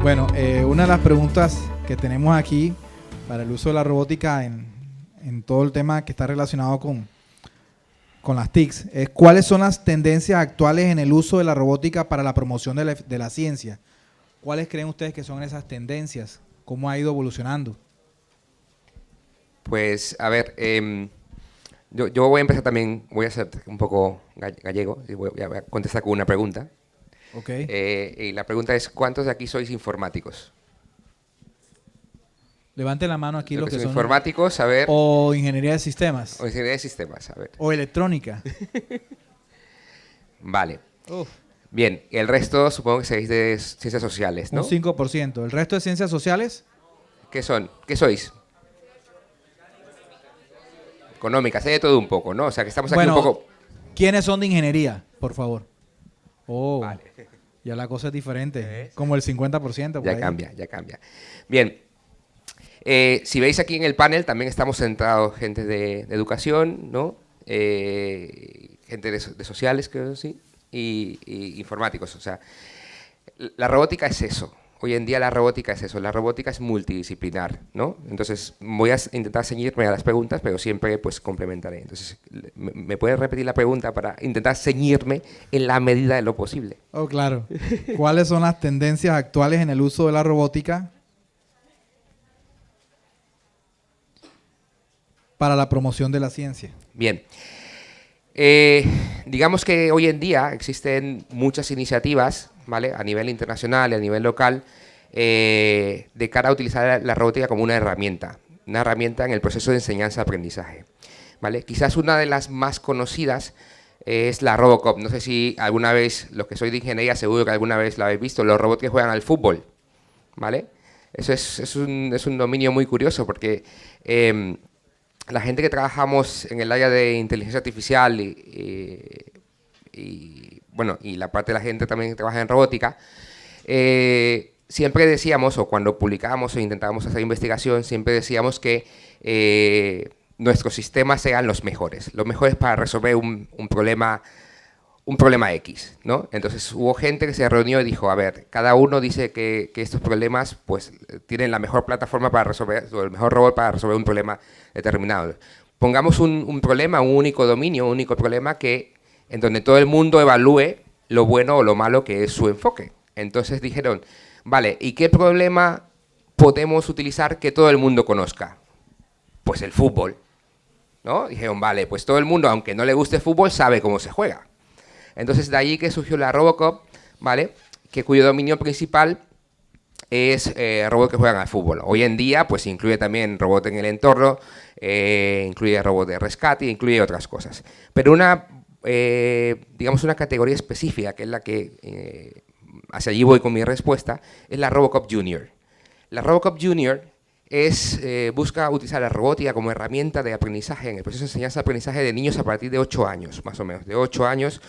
Bueno, una de las preguntas que tenemos aquí para el uso de la robótica en todo el tema que está relacionado con las TICs es cuáles son las tendencias actuales en el uso de la robótica para la promoción de la ciencia. ¿Cuáles creen ustedes que son esas tendencias? ¿Cómo ha ido evolucionando? Pues, a ver, yo voy a empezar también, voy a ser un poco gallego y voy a contestar con una pregunta. Okay. Y la pregunta es, ¿cuántos de aquí sois informáticos? Levanten la mano aquí los que son informáticos, a ver. O ingeniería de sistemas. O ingeniería de sistemas, a ver. O electrónica. Vale. Uf. Bien, el resto supongo que seáis de ciencias sociales, ¿no? Un 5%. ¿El resto de ciencias sociales? ¿Qué son? ¿Qué sois? Económicas, hay de todo un poco, ¿no? O sea, que estamos aquí un poco... ¿Quiénes son de ingeniería, por favor? Oh, vale. Ya la cosa es diferente. Como el 50%. Por ya ahí. cambia, ya cambia. Bien. Si veis aquí en el panel, también estamos centrados gente de educación, ¿no? Gente de sociales, creo, sí, y informáticos. O sea, la robótica es eso. Hoy en día la robótica es eso. La robótica es multidisciplinar, ¿no? Entonces, voy a intentar ceñirme a las preguntas, pero siempre pues complementaré. Entonces, ¿me puedes repetir la pregunta para intentar ceñirme en la medida de lo posible? Oh, claro. ¿Cuáles son las tendencias actuales en el uso de la robótica para la promoción de la ciencia? Bien. Digamos que hoy en día existen muchas iniciativas, ¿vale? A nivel internacional y a nivel local, de cara a utilizar la robótica como una herramienta en el proceso de enseñanza-aprendizaje, ¿vale? Quizás una de las más conocidas es la Robocop. No sé si alguna vez, los que sois de ingeniería, seguro que alguna vez la habéis visto, los robots que juegan al fútbol, ¿vale? Eso es un dominio muy curioso porque... la gente que trabajamos en el área de inteligencia artificial y la parte de la gente también que trabaja en robótica, siempre decíamos, o cuando publicábamos o intentábamos hacer investigación, siempre decíamos que nuestros sistemas eran los mejores para resolver un problema X, ¿no? Entonces hubo gente que se reunió y dijo, a ver, cada uno dice que estos problemas pues tienen la mejor plataforma para resolver, o el mejor robot para resolver un problema determinado. Pongamos un problema, un único dominio, un único problema en donde todo el mundo evalúe lo bueno o lo malo que es su enfoque. Entonces dijeron, vale, ¿y qué problema podemos utilizar que todo el mundo conozca? Pues el fútbol, ¿no? Dijeron, vale, pues todo el mundo, aunque no le guste el fútbol, sabe cómo se juega. Entonces, de allí que surgió la Robocop, ¿vale? Cuyo dominio principal es robots que juegan al fútbol. Hoy en día, pues incluye también robots en el entorno, incluye robots de rescate, incluye otras cosas. Pero digamos una categoría específica, que es la que hacia allí voy con mi respuesta, es la Robocop Junior. La Robocop Junior busca utilizar la robótica como herramienta de aprendizaje en el proceso de enseñanza-aprendizaje de niños a partir de 8 años, más o menos, de 8 años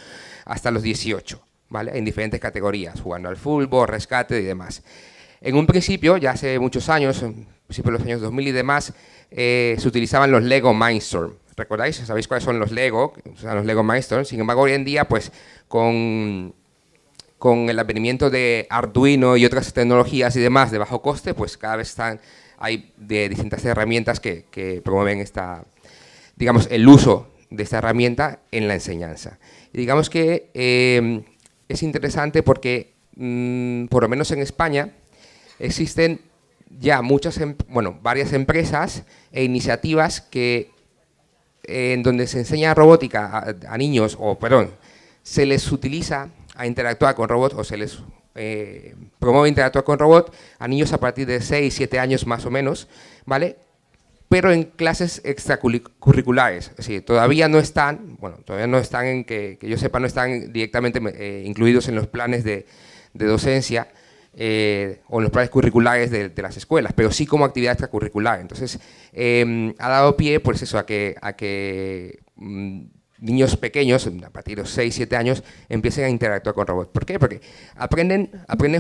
hasta los 18, ¿vale? En diferentes categorías, jugando al fútbol, rescate y demás. En un principio, ya hace muchos años, en principio de los años 2000 y demás, se utilizaban los Lego Mindstorm. ¿Recordáis? ¿Sabéis cuáles son los Lego? O sea, los Lego Mindstorm. Sin embargo, hoy en día, pues, con el advenimiento de Arduino y otras tecnologías y demás de bajo coste, pues cada vez hay de distintas herramientas que promueven digamos, el uso de esta herramienta en la enseñanza. Y digamos que es interesante porque, por lo menos en España, existen ya varias empresas e iniciativas en donde se enseña robótica a niños, se les utiliza a interactuar con robots o se les promueve interactuar con robots a niños a partir de 6, 7 años más o menos, ¿vale? Pero en clases extracurriculares, es decir, todavía no están que yo sepa, no están directamente incluidos en los planes de docencia o en los planes curriculares de las escuelas, pero sí como actividad extracurricular. Entonces, ha dado pie, pues eso, a que niños pequeños, a partir de los 6, 7 años, empiecen a interactuar con robots. ¿Por qué? Porque aprenden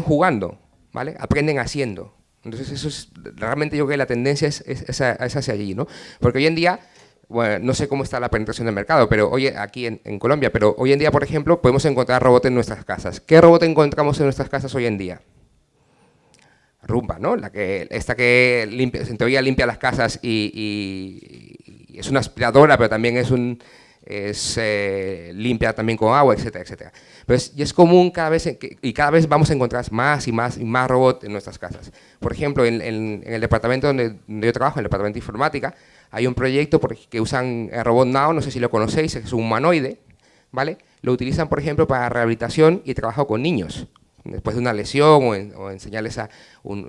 jugando, ¿vale? Aprenden haciendo. Entonces, eso es realmente yo creo que la tendencia es hacia allí, ¿no? Porque hoy en día, bueno, no sé cómo está la penetración del mercado, pero aquí en Colombia, pero hoy en día, por ejemplo, podemos encontrar robots en nuestras casas. ¿Qué robot encontramos en nuestras casas hoy en día? Roomba, ¿no? Esta que limpia, en teoría limpia las casas y es una aspiradora, pero también limpia también con agua, etcétera, etcétera. Pero y es común cada vez, y cada vez vamos a encontrar más y más y más robots en nuestras casas. Por ejemplo, en el departamento donde yo trabajo, en el departamento de informática, hay un proyecto que usan el robot Nao, no sé si lo conocéis, es un humanoide, ¿vale? Lo utilizan, por ejemplo, para rehabilitación y trabajo con niños, después de una lesión o enseñarles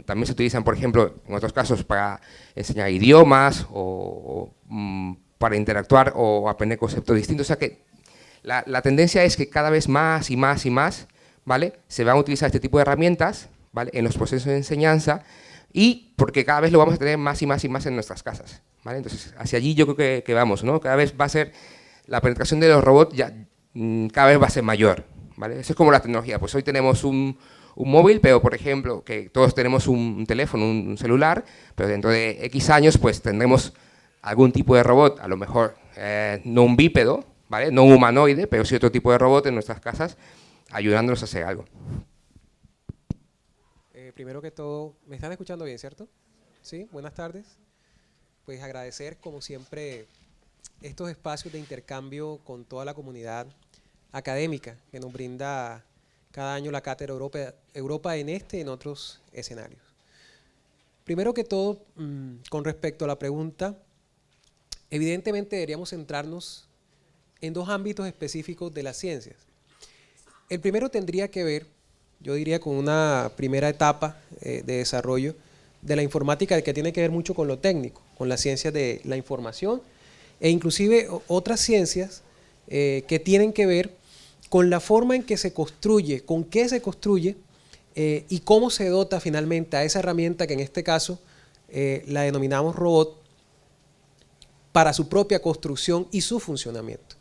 también se utilizan, por ejemplo, en otros casos para enseñar idiomas o para interactuar o aprender conceptos distintos. O sea que la tendencia es que cada vez más y más y más, ¿vale? Se van a utilizar este tipo de herramientas, ¿vale? En los procesos de enseñanza y porque cada vez lo vamos a tener más y más y más en nuestras casas, ¿vale? Entonces, hacia allí yo creo que vamos, ¿no? Cada vez va a ser, la penetración de los robots cada vez va a ser mayor, ¿vale? Eso es como la tecnología. Pues hoy tenemos un móvil, pero por ejemplo, que todos tenemos un teléfono, un celular, pero dentro de X años pues tendremos algún tipo de robot, a lo mejor no un bípedo, ¿vale? No un humanoide, pero sí otro tipo de robot en nuestras casas, ayudándonos a hacer algo. Primero que todo, ¿me están escuchando bien, cierto? Sí, buenas tardes. Pues agradecer, como siempre, estos espacios de intercambio con toda la comunidad académica que nos brinda cada año la Cátedra Europa en este y en otros escenarios. Primero que todo, con respecto a la pregunta, evidentemente deberíamos centrarnos en dos ámbitos específicos de las ciencias. El primero tendría que ver, yo diría, con una primera etapa de desarrollo de la informática que tiene que ver mucho con lo técnico, con las ciencias de la información e inclusive otras ciencias que tienen que ver con la forma en que se construye, con qué se construye y cómo se dota finalmente a esa herramienta que en este caso la denominamos robot para su propia construcción y su funcionamiento.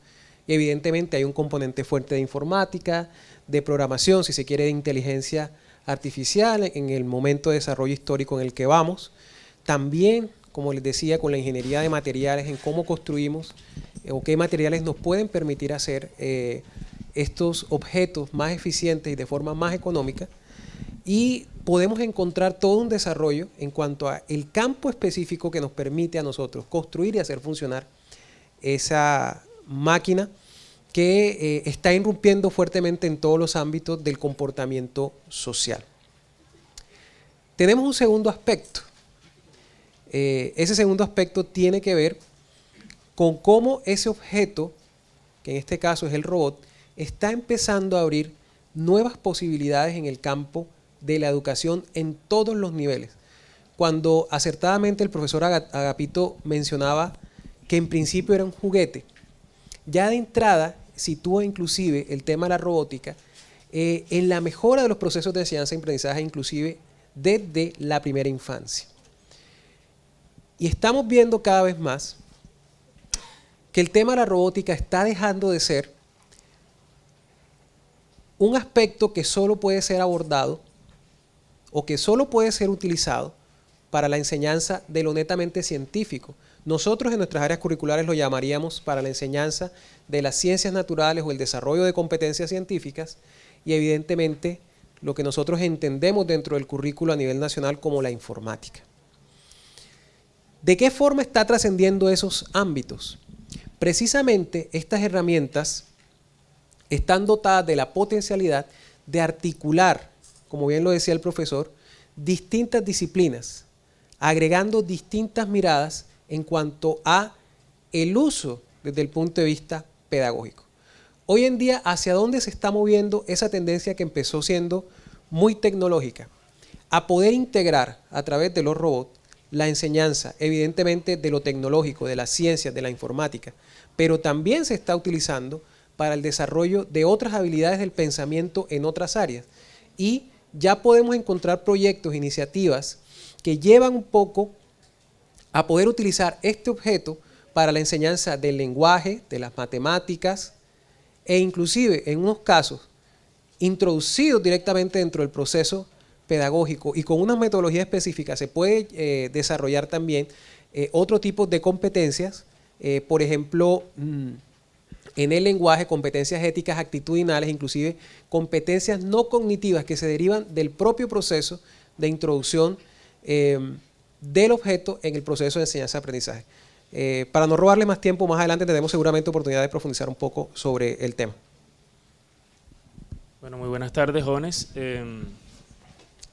Y evidentemente hay un componente fuerte de informática, de programación, si se quiere, de inteligencia artificial en el momento de desarrollo histórico en el que vamos. También, como les decía, con la ingeniería de materiales, en cómo construimos o qué materiales nos pueden permitir hacer estos objetos más eficientes y de forma más económica. Y podemos encontrar todo un desarrollo en cuanto a el campo específico que nos permite a nosotros construir y hacer funcionar esa máquina que está irrumpiendo fuertemente en todos los ámbitos del comportamiento social. Tenemos un segundo aspecto. Ese segundo aspecto tiene que ver con cómo ese objeto, que en este caso es el robot, está empezando a abrir nuevas posibilidades en el campo de la educación en todos los niveles. Cuando acertadamente el profesor Agapito mencionaba que en principio era un juguete, ya de entrada sitúa inclusive el tema de la robótica en la mejora de los procesos de enseñanza y aprendizaje, inclusive desde la primera infancia. Y estamos viendo cada vez más que el tema de la robótica está dejando de ser un aspecto que solo puede ser abordado o que solo puede ser utilizado para la enseñanza de lo netamente científico. Nosotros en nuestras áreas curriculares lo llamaríamos para la enseñanza de las ciencias naturales o el desarrollo de competencias científicas y evidentemente lo que nosotros entendemos dentro del currículo a nivel nacional como la informática. ¿De qué forma está trascendiendo esos ámbitos? Precisamente estas herramientas están dotadas de la potencialidad de articular, como bien lo decía el profesor, distintas disciplinas, agregando distintas miradas en cuanto a el uso desde el punto de vista pedagógico. Hoy en día, ¿hacia dónde se está moviendo esa tendencia que empezó siendo muy tecnológica? A poder integrar a través de los robots la enseñanza, evidentemente de lo tecnológico, de las ciencias, de la informática, pero también se está utilizando para el desarrollo de otras habilidades del pensamiento en otras áreas. Y ya podemos encontrar proyectos, iniciativas que llevan un poco a poder utilizar este objeto para la enseñanza del lenguaje, de las matemáticas e inclusive en unos casos introducidos directamente dentro del proceso pedagógico y con unas metodologías específicas se puede desarrollar también otro tipo de competencias, por ejemplo, en el lenguaje, competencias éticas actitudinales, inclusive competencias no cognitivas que se derivan del propio proceso de introducción del objeto en el proceso de enseñanza-aprendizaje. Para no robarle más tiempo, más adelante tendremos seguramente oportunidad de profundizar un poco sobre el tema. Bueno, muy buenas tardes, jóvenes.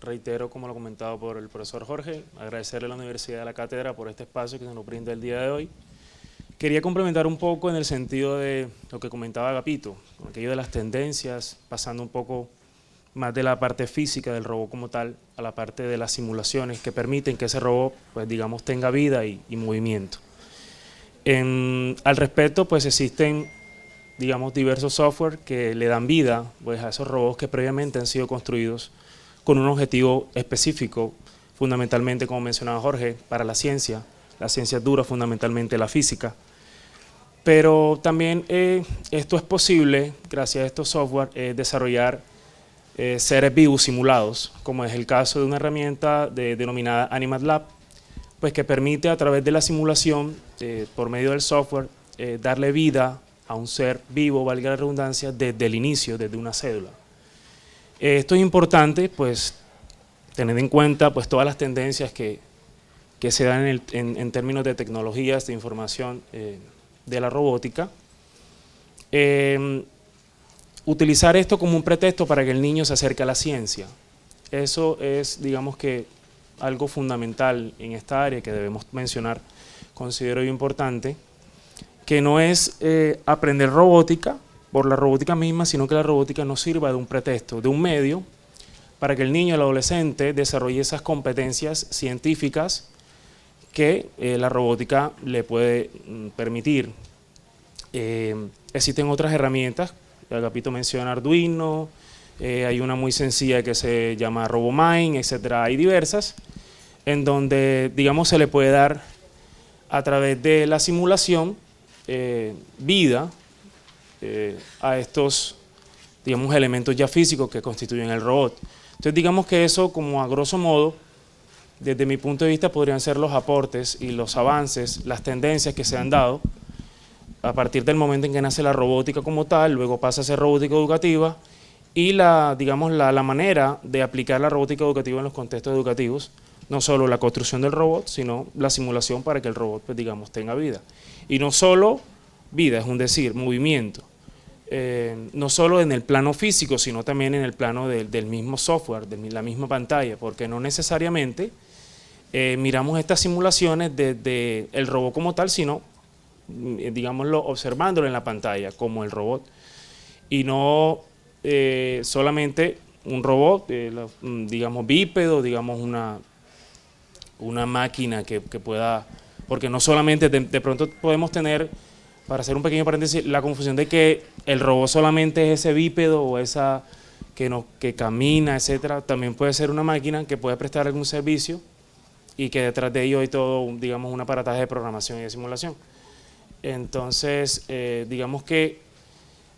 Reitero, como lo comentado por el profesor Jorge, agradecerle a la Universidad de la Cátedra por este espacio que nos brinda el día de hoy. Quería complementar un poco en el sentido de lo que comentaba Agapito, con aquello de las tendencias, pasando un poco más de la parte física del robot como tal a la parte de las simulaciones que permiten que ese robot, pues digamos, tenga vida y movimiento. Al respecto, pues existen, digamos, diversos software que le dan vida, pues, a esos robots que previamente han sido construidos con un objetivo específico, fundamentalmente, como mencionaba Jorge, para la ciencia dura, fundamentalmente la física. Pero también esto es posible, gracias a estos software, desarrollar seres vivos simulados, como es el caso de una herramienta denominada AnimatLab, pues que permite a través de la simulación, por medio del software, darle vida a un ser vivo, valga la redundancia, desde el inicio, desde una célula. Esto es importante, pues, tener en cuenta pues, todas las tendencias que se dan en términos de tecnologías de información de la robótica. Utilizar esto como un pretexto para que el niño se acerque a la ciencia. Eso es, digamos que, algo fundamental en esta área que debemos mencionar, considero yo importante, que no es aprender robótica por la robótica misma, sino que la robótica nos sirva de un pretexto, de un medio, para que el niño, el adolescente, desarrolle esas competencias científicas que la robótica le puede permitir. Existen otras herramientas, Agapito menciona Arduino, hay una muy sencilla que se llama RoboMind, etcétera, hay diversas, en donde, digamos, se le puede dar a través de la simulación vida a estos, digamos, elementos ya físicos que constituyen el robot. Entonces, digamos que eso, como a grosso modo, desde mi punto de vista, podrían ser los aportes y los avances, las tendencias que se han dado a partir del momento en que nace la robótica como tal, luego pasa a ser robótica educativa, y digamos, la manera de aplicar la robótica educativa en los contextos educativos, no solo la construcción del robot, sino la simulación para que el robot, pues, digamos, tenga vida. Y no solo vida, es un decir, movimiento. No solo en el plano físico, sino también en el plano del mismo software, de la misma pantalla, porque no necesariamente miramos estas simulaciones desde el robot como tal, sino, digámoslo, observándolo en la pantalla como el robot, y no solamente un robot, digamos, bípedo, digamos, una máquina que pueda, porque no solamente de pronto podemos tener, para hacer un pequeño paréntesis, la confusión de que el robot solamente es ese bípedo o esa que camina, etcétera. También puede ser una máquina que puede prestar algún servicio y que detrás de ello hay todo, digamos, un aparataje de programación y de simulación. Entonces, digamos que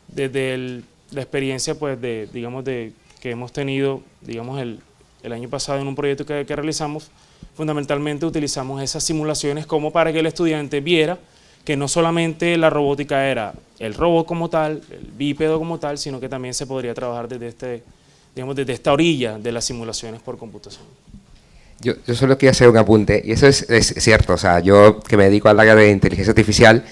desde la experiencia, pues, que hemos tenido, digamos, el año pasado en un proyecto que realizamos, fundamentalmente utilizamos esas simulaciones como para que el estudiante viera que no solamente la robótica era el robot como tal, el bípedo como tal, sino que también se podría trabajar desde esta orilla de las simulaciones por computación. Yo solo quiero hacer un apunte, y eso es cierto, o sea, yo que me dedico al área de inteligencia artificial,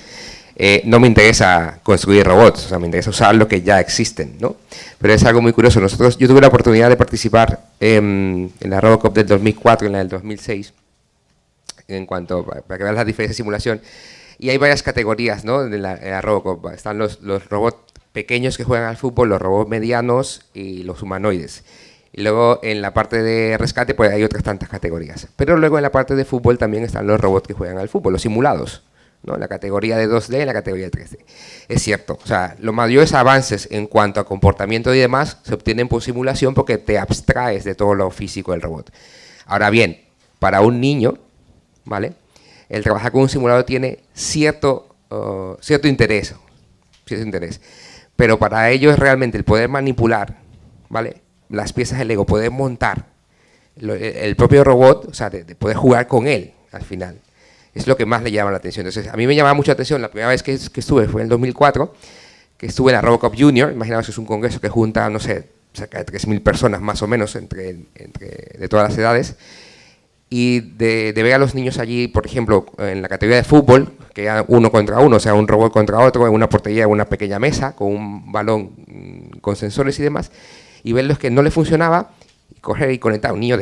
no me interesa construir robots, o sea, me interesa usar lo que ya existen, ¿no? Pero es algo muy curioso. Yo tuve la oportunidad de participar en la Robocop del 2004 y en la del 2006, para que vean las diferencias de simulación, y hay varias categorías, ¿no? En la Robocop. Están los robots pequeños que juegan al fútbol, los robots medianos y los humanoides. Y luego en la parte de rescate pues hay otras tantas categorías. Pero luego en la parte de fútbol también están los robots que juegan al fútbol, los simulados, ¿no? La categoría de 2D y la categoría de 3D. Es cierto, o sea, los mayores avances en cuanto a comportamiento y demás se obtienen por simulación porque te abstraes de todo lo físico del robot. Ahora bien, para un niño, ¿vale? El trabajar con un simulador tiene cierto interés, pero para ellos realmente el poder manipular, ¿vale? Las piezas del Lego, poder montar el propio robot, o sea, de poder jugar con él al final, es lo que más le llama la atención. Entonces, a mí me llamaba mucho la atención, la primera vez que estuve fue en el 2004, que estuve en la Robocop Junior. Imaginaos que es un congreso que junta, no sé, cerca de 3.000 personas más o menos, de todas las edades, y de ver a los niños allí, por ejemplo, en la categoría de fútbol, que era 1 contra 1, o sea, un robot contra otro, en una portería, en una pequeña mesa, con un balón con sensores y demás, y verlos que no le funcionaba, y coger y conectar a un niño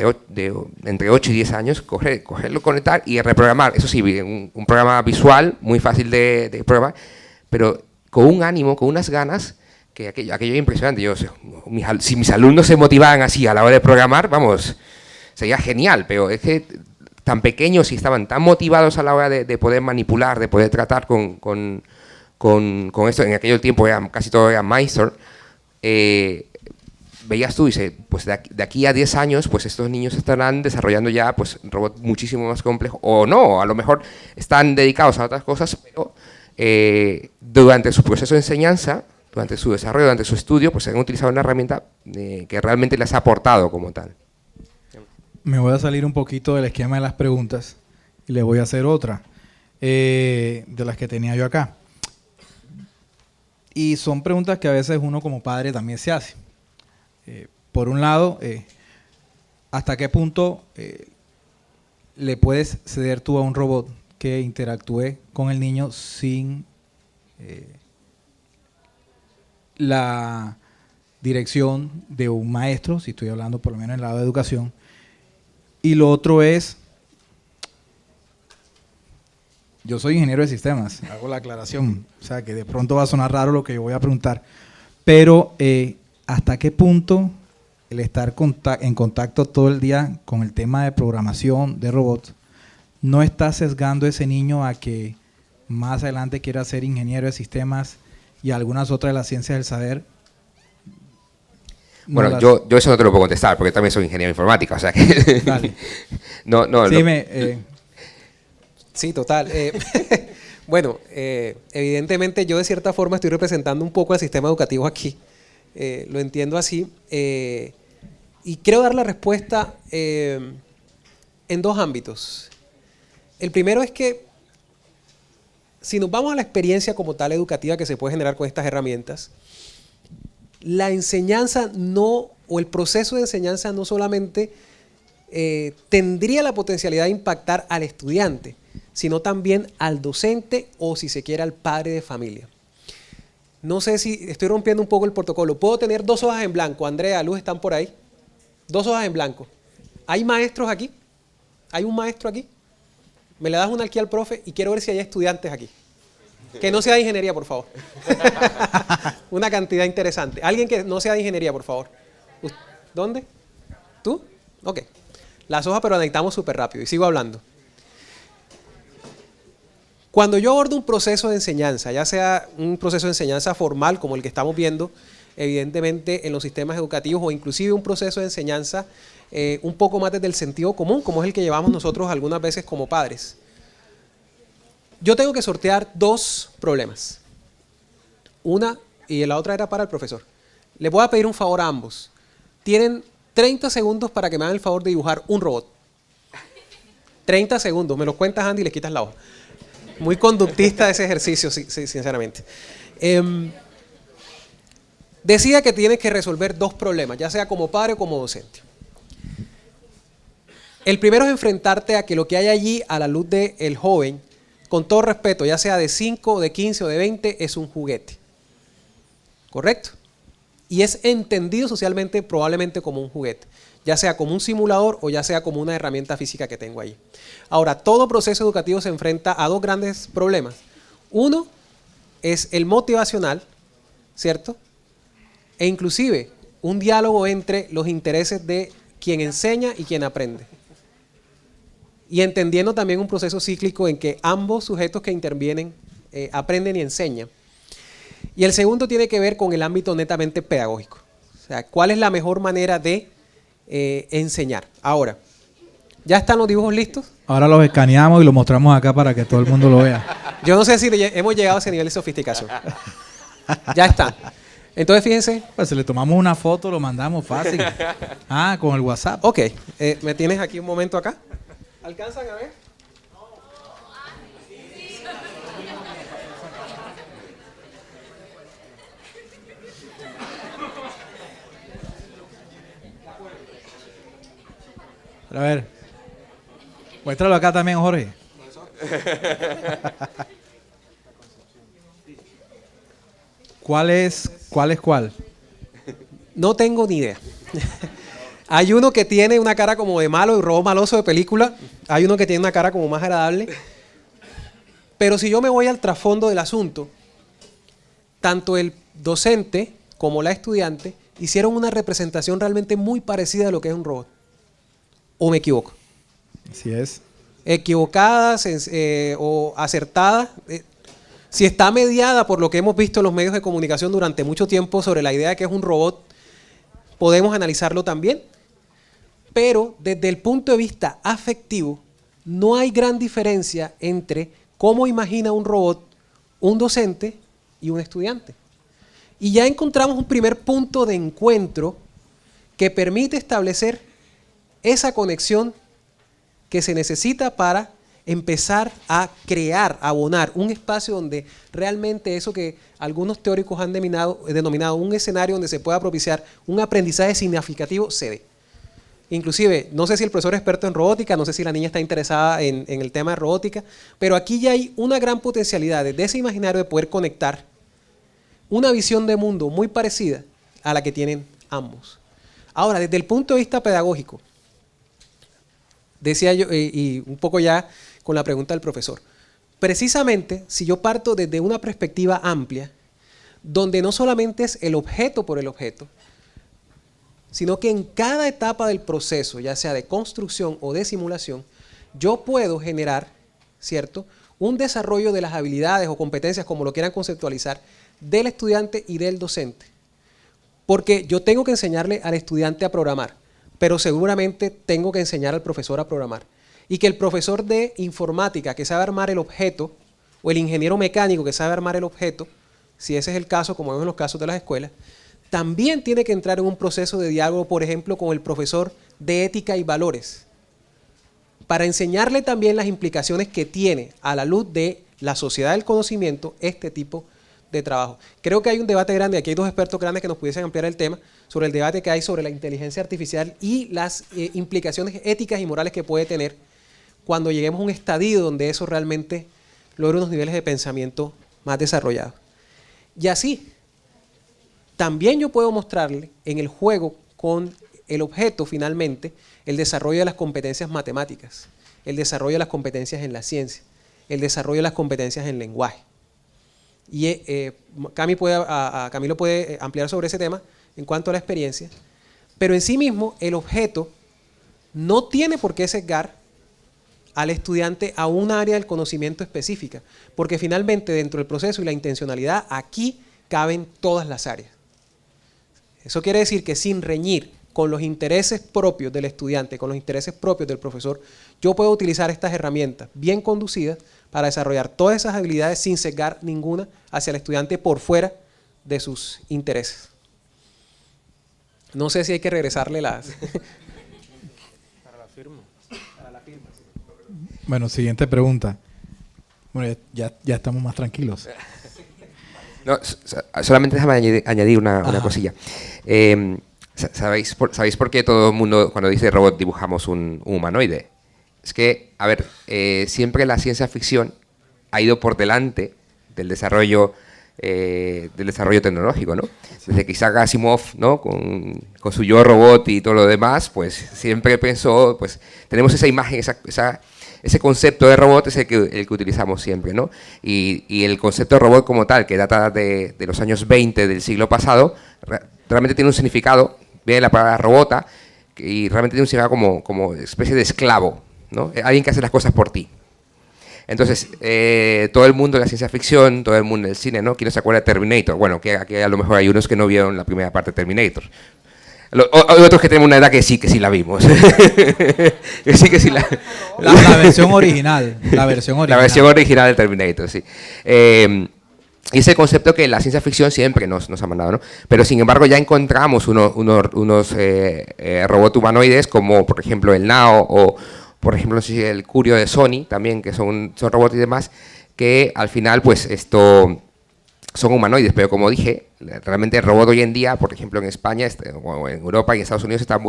entre 8 y 10 años, cogerlo, conectar y reprogramar. Eso sí, un programa visual muy fácil de programar, pero con un ánimo, con unas ganas, que aquello es impresionante. Si mis alumnos se motivaban así a la hora de programar, vamos, sería genial, pero es que tan pequeños y estaban tan motivados a la hora de poder manipular, de poder tratar con esto. En aquel tiempo casi todo era Mindstorm. Veías tú y dices, pues de aquí a 10 años, pues estos niños estarán desarrollando ya pues robots muchísimo más complejos, o no, a lo mejor están dedicados a otras cosas, pero durante su proceso de enseñanza, durante su desarrollo, durante su estudio, pues han utilizado una herramienta que realmente les ha aportado como tal. Me voy a salir un poquito del esquema de las preguntas y le voy a hacer otra de las que tenía yo acá. Y son preguntas que a veces uno como padre también se hace. Por un lado, ¿hasta qué punto le puedes ceder tú a un robot que interactúe con el niño sin la dirección de un maestro, si estoy hablando por lo menos en el lado de educación? Y lo otro es, yo soy ingeniero de sistemas, hago la aclaración, o sea que de pronto va a sonar raro lo que yo voy a preguntar, pero ¿hasta qué punto el estar en contacto todo el día con el tema de programación de robots no está sesgando a ese niño a que más adelante quiera ser ingeniero de sistemas y algunas otras de las ciencias del saber? Bueno, yo eso no te lo puedo contestar, porque también soy ingeniero de informática, o sea que... Dale. Sí, total. Bueno, evidentemente yo de cierta forma estoy representando un poco al sistema educativo aquí. Lo entiendo así. Y quiero dar la respuesta en 2 ámbitos. El primero es que si nos vamos a la experiencia como tal educativa que se puede generar con estas herramientas, la enseñanza no, o el proceso de enseñanza no solamente tendría la potencialidad de impactar al estudiante, sino también al docente o, si se quiere, al padre de familia. No sé si estoy rompiendo un poco el protocolo. ¿Puedo tener 2 hojas en blanco? Andrea, Luz, ¿están por ahí? 2 hojas en blanco. ¿Hay maestros aquí? ¿Hay un maestro aquí? Me le das una aquí al profe y quiero ver si hay estudiantes aquí. Que no sea de ingeniería, por favor. Una cantidad interesante. Alguien que no sea de ingeniería, por favor. ¿Dónde? ¿Tú? Ok. Las hojas, pero necesitamos súper rápido. Y sigo hablando. Cuando yo abordo un proceso de enseñanza, ya sea un proceso de enseñanza formal como el que estamos viendo, evidentemente en los sistemas educativos, o inclusive un proceso de enseñanza un poco más desde el sentido común, como es el que llevamos nosotros algunas veces como padres, yo tengo que sortear 2 problemas. Una, y la otra era para el profesor. Les voy a pedir un favor a ambos. Tienen 30 segundos para que me hagan el favor de dibujar un robot. 30 segundos. Me los cuentas, Andy, y les quitas la hoja. Muy conductista ese ejercicio, sí, sinceramente. Decía que tienes que resolver 2 problemas, ya sea como padre o como docente. El primero es enfrentarte a que lo que hay allí a la luz del joven, con todo respeto, ya sea de 5, de 15 o de 20, es un juguete. ¿Correcto? Y es entendido socialmente probablemente como un juguete, ya sea como un simulador o ya sea como una herramienta física que tengo ahí. Ahora, todo proceso educativo se enfrenta a 2 grandes problemas. Uno es el motivacional, ¿cierto? E inclusive un diálogo entre los intereses de quien enseña y quien aprende. Y entendiendo también un proceso cíclico en que ambos sujetos que intervienen aprenden y enseñan. Y el segundo tiene que ver con el ámbito netamente pedagógico. O sea, ¿cuál es la mejor manera de enseñar? Ahora, ¿ya están los dibujos listos? Ahora los escaneamos y los mostramos acá para que todo el mundo lo vea. Yo no sé si hemos llegado a ese nivel de sofisticación. Ya están. Entonces, fíjense. Pues si le tomamos una foto, lo mandamos fácil. Con el WhatsApp. Ok, ¿me tienes aquí un momento acá? ¿Alcanzan a ver? A ver, muéstralo acá también, Jorge. ¿Cuál es cuál? No tengo ni idea. Hay uno que tiene una cara como de malo y robot maloso de película. Hay uno que tiene una cara como más agradable. Pero si yo me voy al trasfondo del asunto, tanto el docente como la estudiante hicieron una representación realmente muy parecida a lo que es un robot. ¿O me equivoco? Así es. Equivocada o acertada. Si está mediada por lo que hemos visto en los medios de comunicación durante mucho tiempo sobre la idea de que es un robot, podemos analizarlo también. Pero desde el punto de vista afectivo, no hay gran diferencia entre cómo imagina un robot un docente y un estudiante. Y ya encontramos un primer punto de encuentro que permite establecer esa conexión que se necesita para empezar a crear, a abonar un espacio donde realmente eso que algunos teóricos han denominado un escenario donde se pueda propiciar un aprendizaje significativo se dé. Inclusive, no sé si el profesor es experto en robótica, no sé si la niña está interesada en el tema de robótica, pero aquí ya hay una gran potencialidad desde ese imaginario de poder conectar una visión de mundo muy parecida a la que tienen ambos. Ahora, desde el punto de vista pedagógico, decía yo, y un poco ya con la pregunta del profesor, precisamente si yo parto desde una perspectiva amplia, donde no solamente es el objeto por el objeto, sino que en cada etapa del proceso, ya sea de construcción o de simulación, yo puedo generar, ¿cierto?, un desarrollo de las habilidades o competencias, como lo quieran conceptualizar, del estudiante y del docente. Porque yo tengo que enseñarle al estudiante a programar, pero seguramente tengo que enseñar al profesor a programar. Y que el profesor de informática que sabe armar el objeto, o el ingeniero mecánico que sabe armar el objeto, si ese es el caso, como vemos en los casos de las escuelas, también tiene que entrar en un proceso de diálogo, por ejemplo, con el profesor de ética y valores, para enseñarle también las implicaciones que tiene a la luz de la sociedad del conocimiento este tipo de trabajo. Creo que hay un debate grande, aquí hay dos expertos grandes que nos pudiesen ampliar el tema, sobre el debate que hay sobre la inteligencia artificial y las implicaciones éticas y morales que puede tener cuando lleguemos a un estadio donde eso realmente logre unos niveles de pensamiento más desarrollados. Y así, también yo puedo mostrarle en el juego con el objeto finalmente el desarrollo de las competencias matemáticas, el desarrollo de las competencias en la ciencia, el desarrollo de las competencias en lenguaje. Y Camilo puede ampliar sobre ese tema en cuanto a la experiencia, pero en sí mismo el objeto no tiene por qué sesgar al estudiante a un área del conocimiento específica, porque finalmente dentro del proceso y la intencionalidad aquí caben todas las áreas. Eso quiere decir que sin reñir con los intereses propios del estudiante, con los intereses propios del profesor, yo puedo utilizar estas herramientas bien conducidas para desarrollar todas esas habilidades sin sesgar ninguna hacia el estudiante por fuera de sus intereses. No sé si hay que regresarle las... Para la firma. Para la firma. Bueno, siguiente pregunta. Bueno, ya estamos más tranquilos. No, solamente déjame añadir una cosilla. ¿Sabéis por qué todo el mundo, cuando dice robot, dibujamos un humanoide? Es que, a ver, siempre la ciencia ficción ha ido por delante del desarrollo tecnológico, ¿no? Desde que Isaac Asimov, ¿no?, con su Yo Robot y todo lo demás, pues siempre pensó, pues tenemos esa imagen, ese concepto de robot es el que utilizamos siempre, ¿no? Y el concepto de robot como tal, que data de los años 20 del siglo pasado, realmente tiene un significado, viene la palabra robota, y realmente tiene un significado como especie de esclavo, ¿no? Alguien que hace las cosas por ti. Entonces, todo el mundo de la ciencia ficción, todo el mundo del cine, ¿no? ¿Quién no se acuerda de Terminator? Bueno, que aquí a lo mejor hay unos que no vieron la primera parte de Terminator. Hay otros que tenemos una edad que sí la vimos. que sí la versión original. La versión original de Terminator, sí. Y ese concepto que la ciencia ficción siempre nos ha mandado, ¿no? Pero sin embargo ya encontramos unos robots humanoides como por ejemplo el Nao o por ejemplo no sé si el Curio de Sony también, que son robots y demás, que al final pues esto son humanoides, pero como dije, realmente el robot hoy en día, por ejemplo en España o en Europa y en Estados Unidos, está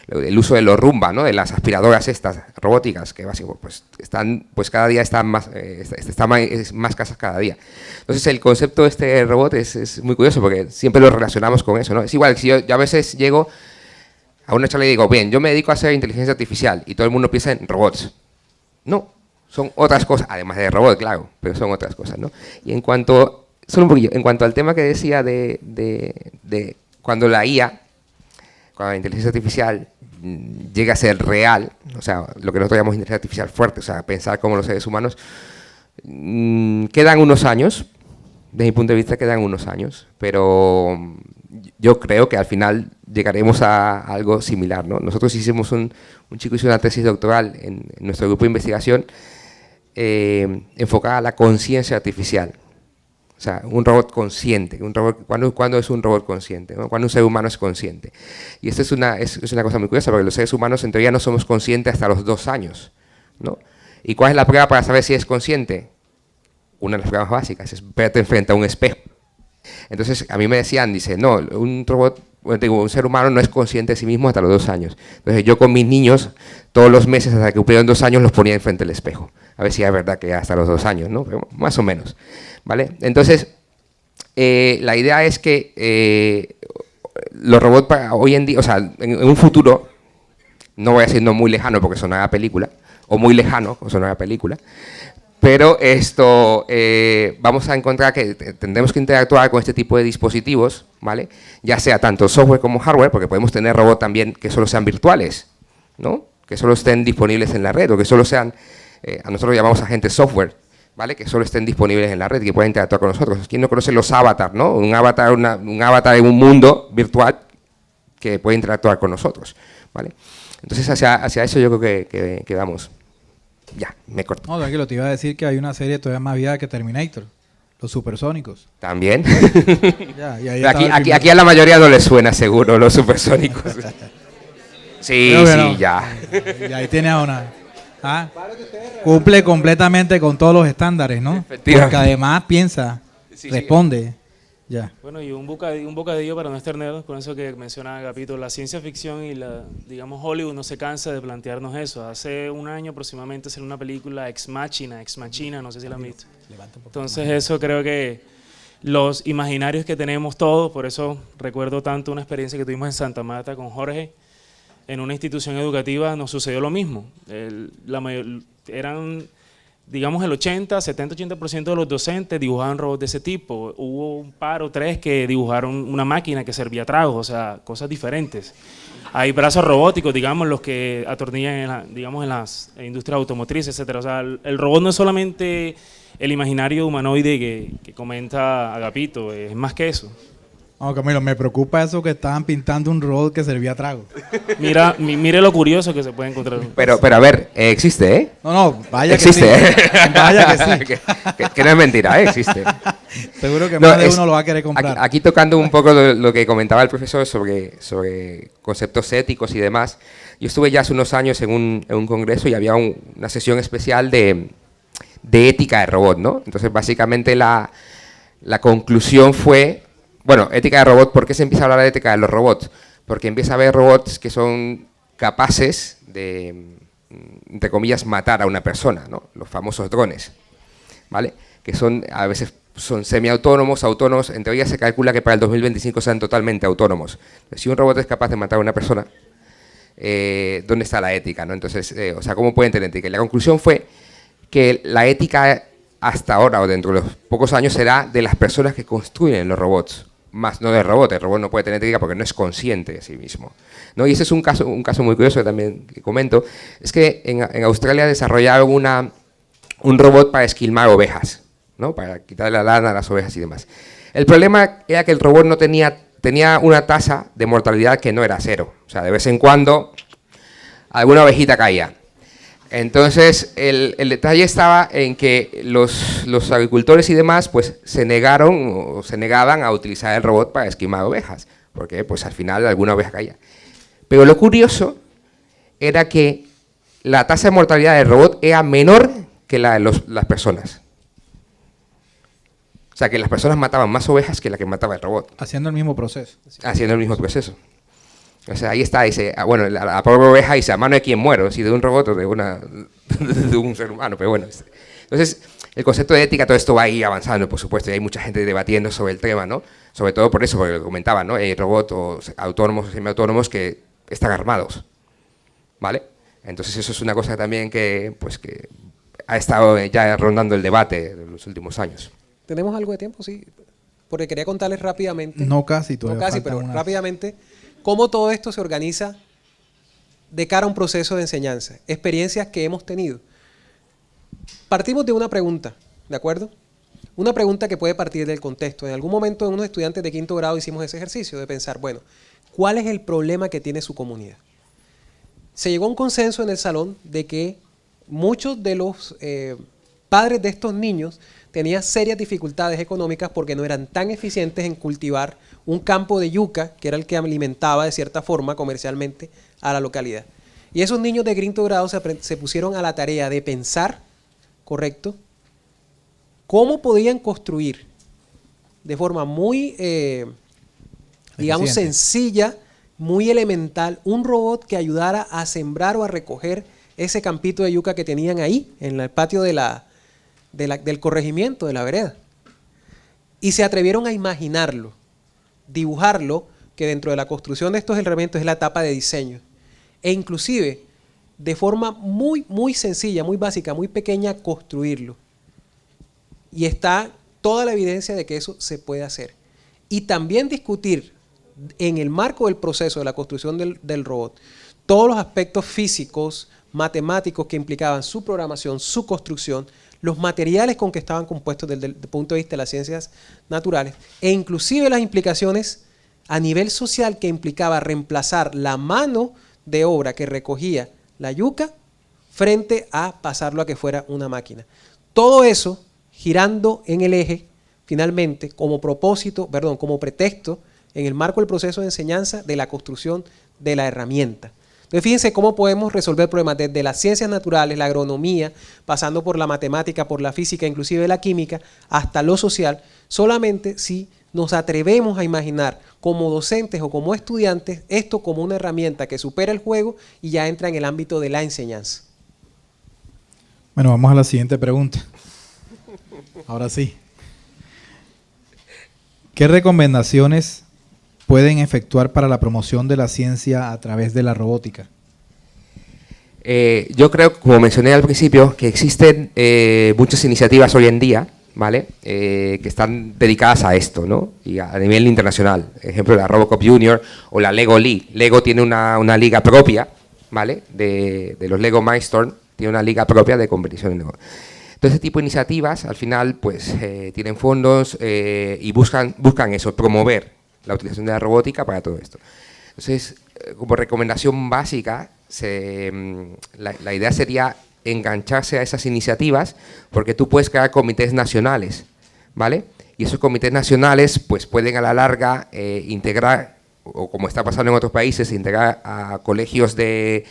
el uso de los Roomba, ¿no? De las aspiradoras estas robóticas, que básicamente pues cada día están más, más escasas cada día. Entonces el concepto de este robot es muy curioso porque siempre lo relacionamos con eso, ¿no? Es igual, si yo a veces llego a una charla y digo, bien, yo me dedico a hacer inteligencia artificial y todo el mundo piensa en robots. No, son otras cosas, además de robot, claro, pero son otras cosas, ¿no? Y en cuanto, solo un poquillo, en cuanto al tema que decía de cuando la IA, cuando la inteligencia artificial llega a ser real, o sea, lo que nosotros llamamos inteligencia artificial fuerte, o sea, pensar como los seres humanos, quedan unos años, desde mi punto de vista quedan unos años, pero yo creo que al final llegaremos a algo similar, ¿no? Nosotros hicimos un chico hizo una tesis doctoral en nuestro grupo de investigación enfocada a la conciencia artificial. O sea, un robot consciente. ¿Cuándo es un robot consciente? ¿No? ¿Cuándo un ser humano es consciente? Y esto es una cosa muy curiosa, porque los seres humanos en teoría no somos conscientes hasta los 2 años, ¿no? ¿Y cuál es la prueba para saber si es consciente? Una de las pruebas básicas es verte frente a un espejo. Entonces, a mí me decían, dice, no, un robot, un ser humano no es consciente de sí mismo hasta los 2 años. Entonces, yo con mis niños, todos los meses hasta que cumplieron 2 años, los ponía enfrente del espejo. A ver si es verdad que hasta los 2 años, ¿no? Pero más o menos, ¿vale? Entonces, la idea es que los robots hoy en día, o sea, en un futuro, no voy a decir no muy lejano porque sonará película, o muy lejano, o sonará película, pero vamos a encontrar que tendremos que interactuar con este tipo de dispositivos, ¿vale? Ya sea tanto software como hardware, porque podemos tener robots también que solo sean virtuales, ¿no? Que solo estén disponibles en la red, o que solo sean, a nosotros lo llamamos agentes software, ¿vale? Que solo estén disponibles en la red y que puedan interactuar con nosotros. ¿Quién no conoce los avatars, no? Un avatar en un mundo virtual que puede interactuar con nosotros, ¿vale? Entonces, hacia eso yo creo que vamos. Ya, me corto. No, tranquilo, te iba a decir que hay una serie todavía más vieja que Terminator, los supersónicos. También. Ya, y ahí aquí a la mayoría no les suena seguro los supersónicos. Sí, sí, ya. Y ahí tiene a una. ¿Ah? Cumple completamente con todos los estándares, ¿no? Porque además piensa, responde. Ya. Bueno, y un bocadillo para no estar negros, con eso que menciona Agapito, la ciencia ficción y digamos Hollywood no se cansa de plantearnos eso. Hace un año aproximadamente salió una película Ex Machina, no sé si la han visto. Entonces eso creo que los imaginarios que tenemos todos, por eso recuerdo tanto una experiencia que tuvimos en Santa Marta con Jorge, en una institución educativa nos sucedió lo mismo. Eran, digamos, el 70-80% de los docentes dibujaban robots de ese tipo. Hubo un par o 3 que dibujaron una máquina que servía tragos, o sea, cosas diferentes. Hay brazos robóticos, digamos, los que atornillan en las industrias automotrices, etcétera. O sea, el robot no es solamente el imaginario humanoide que comenta Agapito, es más que eso. No, Camilo, me preocupa eso que estaban pintando un robot que servía trago. Mire lo curioso que se puede encontrar. Pero a ver, existe, ¿eh? No, vaya existe, que sí. Vaya que sí. que no es mentira, existe. Seguro que más de uno lo va a querer comprar. Aquí tocando un poco lo que comentaba el profesor sobre conceptos éticos y demás. Yo estuve ya hace unos años en un congreso y había una sesión especial de ética de robot, ¿no? Entonces, básicamente la conclusión fue... Bueno, ética de robot, ¿por qué se empieza a hablar de ética de los robots? Porque empieza a haber robots que son capaces de, entre comillas, matar a una persona, ¿no? Los famosos drones, ¿vale? Que a veces son semiautónomos, autónomos, en teoría se calcula que para el 2025 sean totalmente autónomos. Entonces, si un robot es capaz de matar a una persona, ¿dónde está la ética, no? Entonces, o sea, ¿cómo pueden tener ética? Y la conclusión fue que la ética hasta ahora o dentro de los pocos años será de las personas que construyen los robots. Más no del robot, el robot no puede tener ética porque no es consciente de sí mismo, ¿no? Y ese es un caso muy curioso que también comento, es que en Australia desarrollaron un robot para esquilmar ovejas, ¿no? Para quitarle la lana a las ovejas y demás. El problema era que el robot no tenía una tasa de mortalidad que no era 0, o sea, de vez en cuando alguna ovejita caía. Entonces, el detalle estaba en que los agricultores y demás pues se negaban a utilizar el robot para esquilmar ovejas, porque pues al final alguna oveja caía. Pero lo curioso era que la tasa de mortalidad del robot era menor que la de las personas. O sea, que las personas mataban más ovejas que la que mataba el robot, Haciendo el mismo proceso. haciendo el mismo proceso. O sea, ahí está, dice, bueno, la pobre oveja dice, a mano de quién muero, si de un robot o de un ser humano, pero bueno. Entonces, el concepto de ética, todo esto va ahí avanzando, por supuesto, y hay mucha gente debatiendo sobre el tema, ¿no? Sobre todo por eso, porque lo comentaba, ¿no? Hay robots o autónomos o semiautónomos que están armados, ¿vale? Entonces eso es una cosa también que, pues, que ha estado ya rondando el debate en los últimos años. ¿Tenemos algo de tiempo? Sí. Porque quería contarles rápidamente. No casi, No todavía casi, faltan pero unas- rápidamente, cómo todo esto se organiza de cara a un proceso de enseñanza. Experiencias que hemos tenido. Partimos de una pregunta, ¿de acuerdo? Una pregunta que puede partir del contexto. En algún momento, unos estudiantes de 5º grado hicimos ese ejercicio de pensar, bueno, ¿cuál es el problema que tiene su comunidad? Se llegó a un consenso en el salón de que muchos de los padres de estos niños tenían serias dificultades económicas porque no eran tan eficientes en cultivar un campo de yuca, que era el que alimentaba de cierta forma comercialmente a la localidad. Y esos niños de 5º grado se pusieron a la tarea de pensar, ¿correcto?, cómo podían construir de forma muy, digamos, Eficiente. sencilla, muy elemental, un robot que ayudara a sembrar o a recoger ese campito de yuca que tenían ahí, en el patio del corregimiento, de la vereda. Y se atrevieron a imaginarlo, dibujarlo, que dentro de la construcción de estos elementos es la etapa de diseño. E inclusive, de forma muy, muy sencilla, muy básica, muy pequeña, construirlo. Y está toda la evidencia de que eso se puede hacer. Y también discutir en el marco del proceso de la construcción del robot todos los aspectos físicos, matemáticos que implicaban su programación, su construcción, los materiales con que estaban compuestos desde el punto de vista de las ciencias naturales e inclusive las implicaciones a nivel social que implicaba reemplazar la mano de obra que recogía la yuca frente a pasarlo a que fuera una máquina. Todo eso girando en el eje, finalmente, como pretexto, en el marco del proceso de enseñanza de la construcción de la herramienta. Entonces, fíjense cómo podemos resolver problemas desde las ciencias naturales, la agronomía, pasando por la matemática, por la física, inclusive la química, hasta lo social, solamente si nos atrevemos a imaginar como docentes o como estudiantes esto como una herramienta que supera el juego y ya entra en el ámbito de la enseñanza. Bueno, vamos a la siguiente pregunta. Ahora sí. ¿Qué recomendaciones pueden efectuar para la promoción de la ciencia a través de la robótica? Yo creo, como mencioné al principio, que existen muchas iniciativas hoy en día, ¿vale? Que están dedicadas a esto, ¿no? Y a nivel internacional. Ejemplo, la Robocop Junior o la Lego League. Lego tiene una liga propia, ¿vale? De los Lego Mindstorm, tiene una liga propia de competición en Lego. Todo ese tipo de iniciativas, al final, pues tienen fondos y buscan eso, promover la utilización de la robótica para todo esto. Entonces, como recomendación básica, la idea sería engancharse a esas iniciativas, porque tú puedes crear comités nacionales, ¿vale? Y esos comités nacionales pues pueden a la larga integrar, o como está pasando en otros países, integrar a colegios de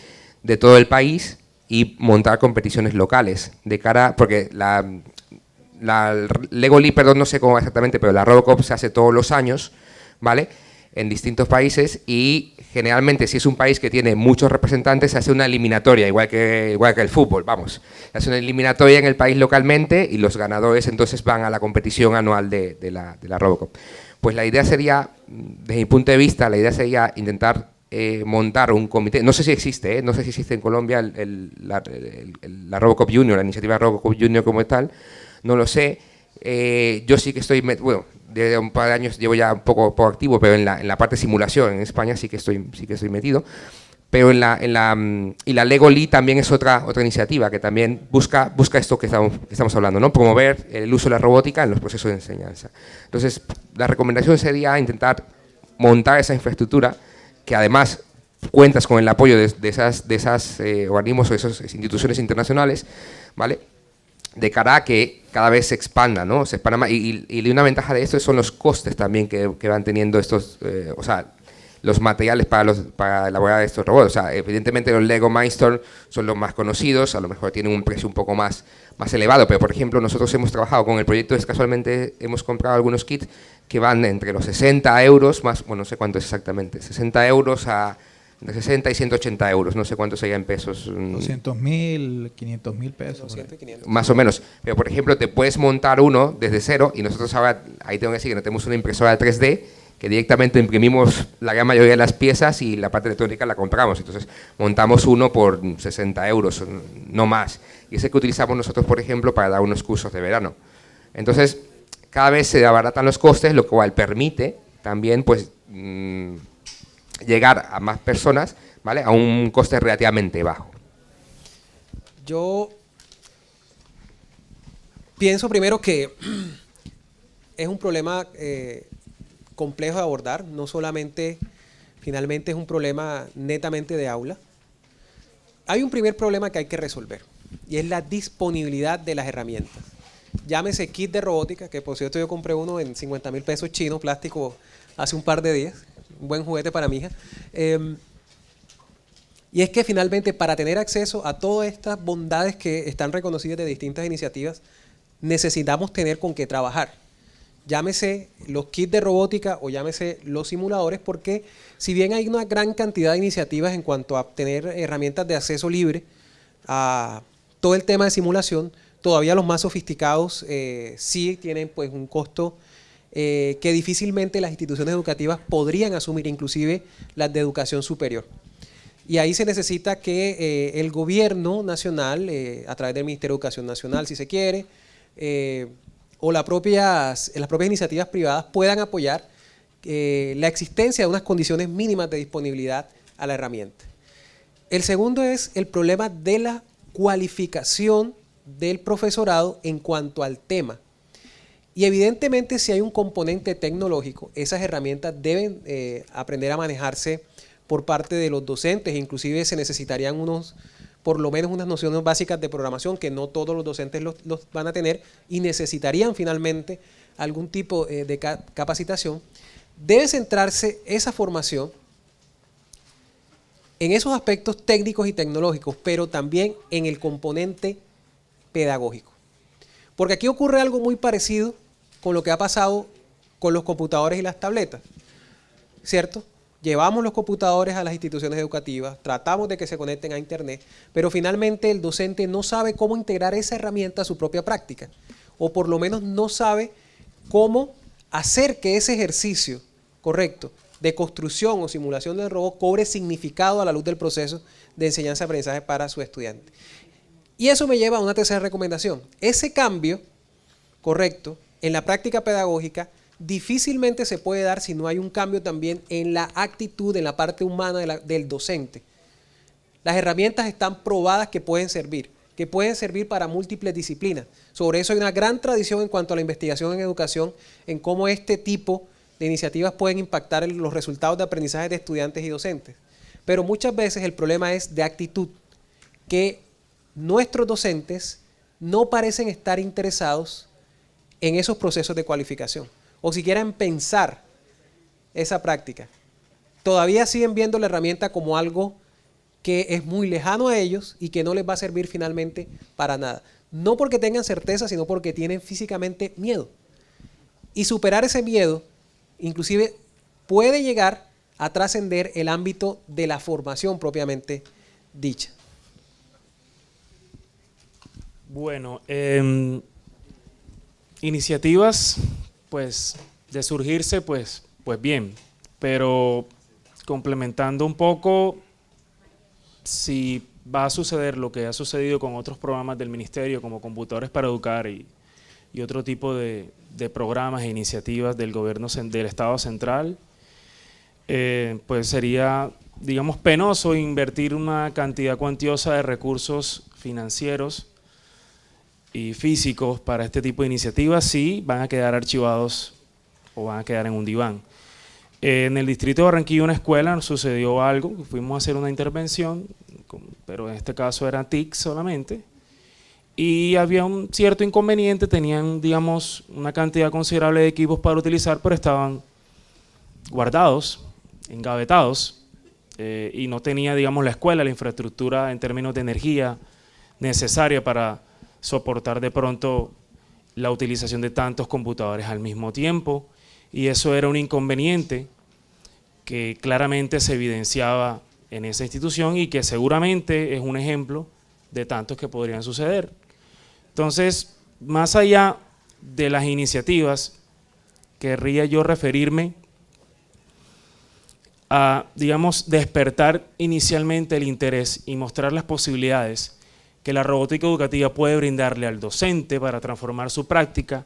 todo el país y montar competiciones locales de cara, porque la Lego League, perdón, no sé cómo exactamente, pero la Robocop se hace todos los años, ¿vale? En distintos países, y generalmente si es un país que tiene muchos representantes se hace una eliminatoria, igual que el fútbol, vamos. Se hace una eliminatoria en el país localmente y los ganadores entonces van a la competición anual de la Robocop. Pues la idea sería, desde mi punto de vista, la idea sería intentar montar un comité, no sé si existe, no sé si existe en Colombia la Robocop Junior, la iniciativa Robocop Junior como tal, no lo sé. Yo sí que estoy, bueno, desde un par de años llevo ya un poco activo, pero en la parte de simulación en España sí que estoy metido. Pero y la Lego League también es otra iniciativa que también busca esto que estamos hablando, ¿no? Promover el uso de la robótica en los procesos de enseñanza. Entonces, la recomendación sería intentar montar esa infraestructura, que además cuentas con el apoyo de esas organismos o esas instituciones internacionales, ¿vale? De cara a que cada vez se expanda, ¿no? Se expanda más. Y una ventaja de esto son los costes también que van teniendo estos, o sea, los materiales para elaborar estos robots. O sea, evidentemente los Lego Mindstorm son los más conocidos, a lo mejor tienen un precio un poco más elevado, pero por ejemplo nosotros hemos trabajado con el proyecto, casualmente hemos comprado algunos kits que van entre los 60 euros, más, bueno, no sé cuánto es exactamente, 60 euros a de 60 y 180 euros, no sé cuánto sería en pesos. 200.000, 500.000 pesos. 200 y 500. Más o menos. Pero, por ejemplo, te puedes montar uno desde cero y nosotros ahora, ahí tengo que decir que no tenemos una impresora 3D, que directamente imprimimos la gran mayoría de las piezas y la parte electrónica la compramos. Entonces, montamos uno por 60 euros, no más. Y ese que utilizamos nosotros, por ejemplo, para dar unos cursos de verano. Entonces, cada vez se abaratan los costes, lo cual permite también, pues, llegar a más personas, ¿vale? A un coste relativamente bajo. Yo pienso primero que es un problema complejo de abordar, no solamente, finalmente es un problema netamente de aula. Hay un primer problema que hay que resolver y es la disponibilidad de las herramientas. Llámese kit de robótica, que por cierto yo compré uno en 50.000 pesos chinos, plástico, hace un par de días. Un buen juguete para mi hija. Y es que finalmente para tener acceso a todas estas bondades que están reconocidas de distintas iniciativas, necesitamos tener con qué trabajar. Llámese los kits de robótica o llámese los simuladores, porque si bien hay una gran cantidad de iniciativas en cuanto a tener herramientas de acceso libre a todo el tema de simulación, todavía los más sofisticados sí tienen pues un costo que difícilmente las instituciones educativas podrían asumir, inclusive las de educación superior. Y ahí se necesita que el gobierno nacional, a través del Ministerio de Educación Nacional, si se quiere, o las propias iniciativas privadas puedan apoyar la existencia de unas condiciones mínimas de disponibilidad a la herramienta. El segundo es el problema de la cualificación del profesorado en cuanto al tema. Y evidentemente si hay un componente tecnológico, esas herramientas deben aprender a manejarse por parte de los docentes, inclusive se necesitarían por lo menos unas nociones básicas de programación que no todos los docentes los van a tener y necesitarían finalmente algún tipo de capacitación. Debe centrarse esa formación en esos aspectos técnicos y tecnológicos, pero también en el componente pedagógico. Porque aquí ocurre algo muy parecido con lo que ha pasado con los computadores y las tabletas, ¿cierto? Llevamos los computadores a las instituciones educativas, tratamos de que se conecten a internet, pero finalmente el docente no sabe cómo integrar esa herramienta a su propia práctica, o por lo menos no sabe cómo hacer que ese ejercicio correcto de construcción o simulación del robot cobre significado a la luz del proceso de enseñanza-aprendizaje para su estudiante. Y eso me lleva a una tercera recomendación. Ese cambio correcto en la práctica pedagógica difícilmente se puede dar si no hay un cambio también en la actitud, en la parte humana del docente. Las herramientas están probadas que pueden servir para múltiples disciplinas. Sobre eso hay una gran tradición en cuanto a la investigación en educación, en cómo este tipo de iniciativas pueden impactar en los resultados de aprendizaje de estudiantes y docentes. Pero muchas veces el problema es de actitud, que nuestros docentes no parecen estar interesados en esos procesos de cualificación, o siquiera en pensar esa práctica. Todavía siguen viendo la herramienta como algo que es muy lejano a ellos y que no les va a servir finalmente para nada. No porque tengan certeza, sino porque tienen físicamente miedo. Y superar ese miedo, inclusive, puede llegar a trascender el ámbito de la formación propiamente dicha. Bueno, iniciativas, pues, de surgirse, pues bien, pero complementando un poco, si va a suceder lo que ha sucedido con otros programas del ministerio, como Computadores para Educar y otro tipo de programas e iniciativas del gobierno del Estado central, pues sería, digamos, penoso invertir una cantidad cuantiosa de recursos financieros y físicos para este tipo de iniciativas si van a quedar archivados o van a quedar en un diván. En el distrito de Barranquilla, una escuela, nos sucedió algo, fuimos a hacer una intervención, pero en este caso era TIC solamente, y había un cierto inconveniente, tenían, digamos, una cantidad considerable de equipos para utilizar, pero estaban guardados engavetados y no tenía, digamos, la escuela, la infraestructura en términos de energía necesaria para soportar de pronto la utilización de tantos computadores al mismo tiempo, y eso era un inconveniente que claramente se evidenciaba en esa institución y que seguramente es un ejemplo de tantos que podrían suceder. Entonces, más allá de las iniciativas, querría yo referirme a, digamos, despertar inicialmente el interés y mostrar las posibilidades que la robótica educativa puede brindarle al docente para transformar su práctica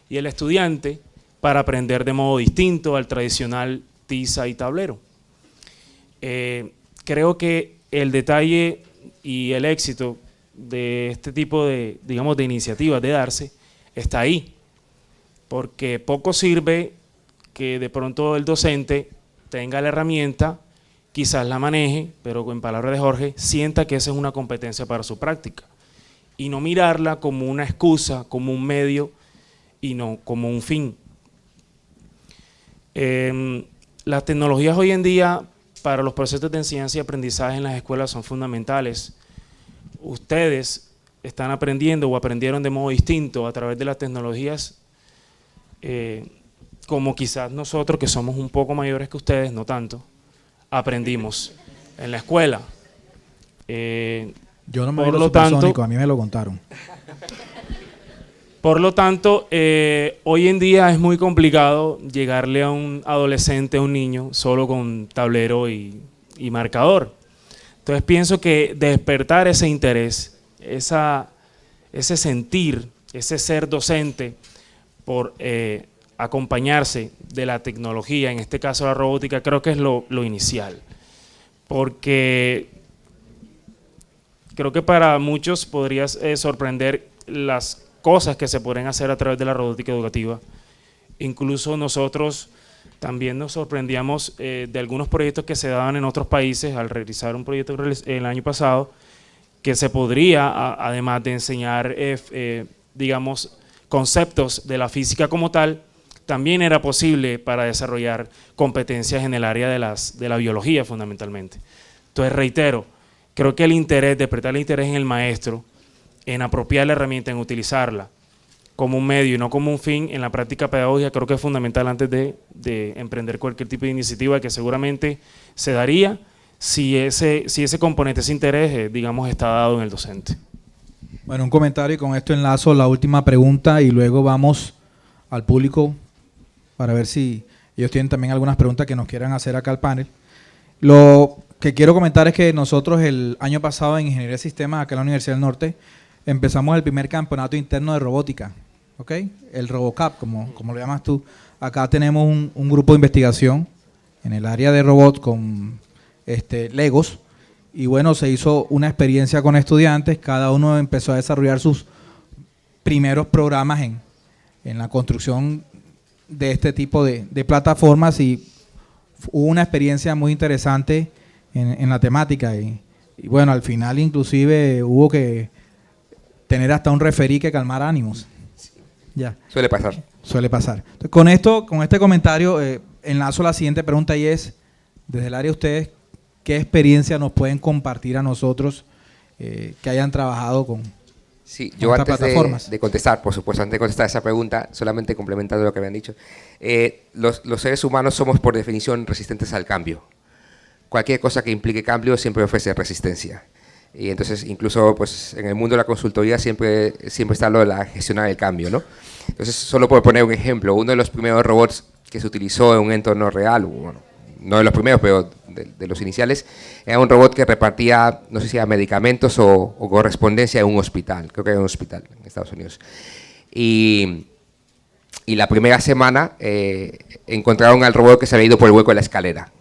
y al estudiante para aprender de modo distinto al tradicional tiza y tablero. Creo que el detalle y el éxito de este tipo de, digamos, de iniciativas de darse está ahí, porque poco sirve que de pronto el docente tenga la herramienta, quizás la maneje, pero en palabras de Jorge, sienta que esa es una competencia para su práctica y no mirarla como una excusa, como un medio y no como un fin. Las tecnologías hoy en día para los procesos de enseñanza y aprendizaje en las escuelas son fundamentales. Ustedes están aprendiendo o aprendieron de modo distinto a través de las tecnologías, como quizás nosotros, que somos un poco mayores que ustedes, no tanto, aprendimos en la escuela. Yo no me veo supersónico, a mí me lo contaron. Por lo tanto, hoy en día es muy complicado llegarle a un adolescente, a un niño, solo con tablero y marcador. Entonces pienso que despertar ese interés, ese sentir, ese ser docente por acompañarse de la tecnología, en este caso la robótica, creo que es lo inicial. Porque creo que para muchos podría sorprender las cosas que se pueden hacer a través de la robótica educativa. Incluso nosotros también nos sorprendíamos de algunos proyectos que se daban en otros países al realizar un proyecto el año pasado, que se podría, además de enseñar, digamos, conceptos de la física como tal, también era posible para desarrollar competencias en el área de la biología fundamentalmente. Entonces reitero, creo que el interés, despertar el interés en el maestro, en apropiar la herramienta, en utilizarla como un medio y no como un fin en la práctica pedagógica, creo que es fundamental antes de emprender cualquier tipo de iniciativa, que seguramente se daría si ese componente, ese interés, digamos, está dado en el docente. Bueno, un comentario y con esto enlazo la última pregunta y luego vamos al público para ver si ellos tienen también algunas preguntas que nos quieran hacer acá al panel. Lo que quiero comentar es que nosotros el año pasado en Ingeniería de Sistemas, acá en la Universidad del Norte, empezamos el primer campeonato interno de robótica, ¿ok? El RoboCup, como lo llamas tú. Acá tenemos un grupo de investigación en el área de robots con Legos, y bueno, se hizo una experiencia con estudiantes, cada uno empezó a desarrollar sus primeros programas en la construcción de este tipo de plataformas, y hubo una experiencia muy interesante en la temática, y bueno, al final inclusive hubo que tener hasta un referí que calmara ánimos. Ya. Suele pasar. Suele pasar. Entonces, con este comentario, enlazo a la siguiente pregunta, y es, desde el área de ustedes, ¿qué experiencia nos pueden compartir a nosotros que hayan trabajado con yo estas antes plataformas? de contestar, por supuesto, antes de contestar esa pregunta, solamente complementando lo que habían dicho, los seres humanos somos por definición resistentes al cambio. Cualquier cosa que implique cambio siempre ofrece resistencia. Y entonces, incluso pues, en el mundo de la consultoría siempre está lo de la gestionar el cambio, ¿no? Entonces, solo por poner un ejemplo, uno de los primeros robots que se utilizó en un entorno real, bueno, no de los primeros, pero de los iniciales, era un robot que repartía, no sé si era medicamentos o correspondencia en un hospital, creo que era un hospital en Estados Unidos. Y la primera semana encontraron al robot que se había ido por el hueco de la escalera.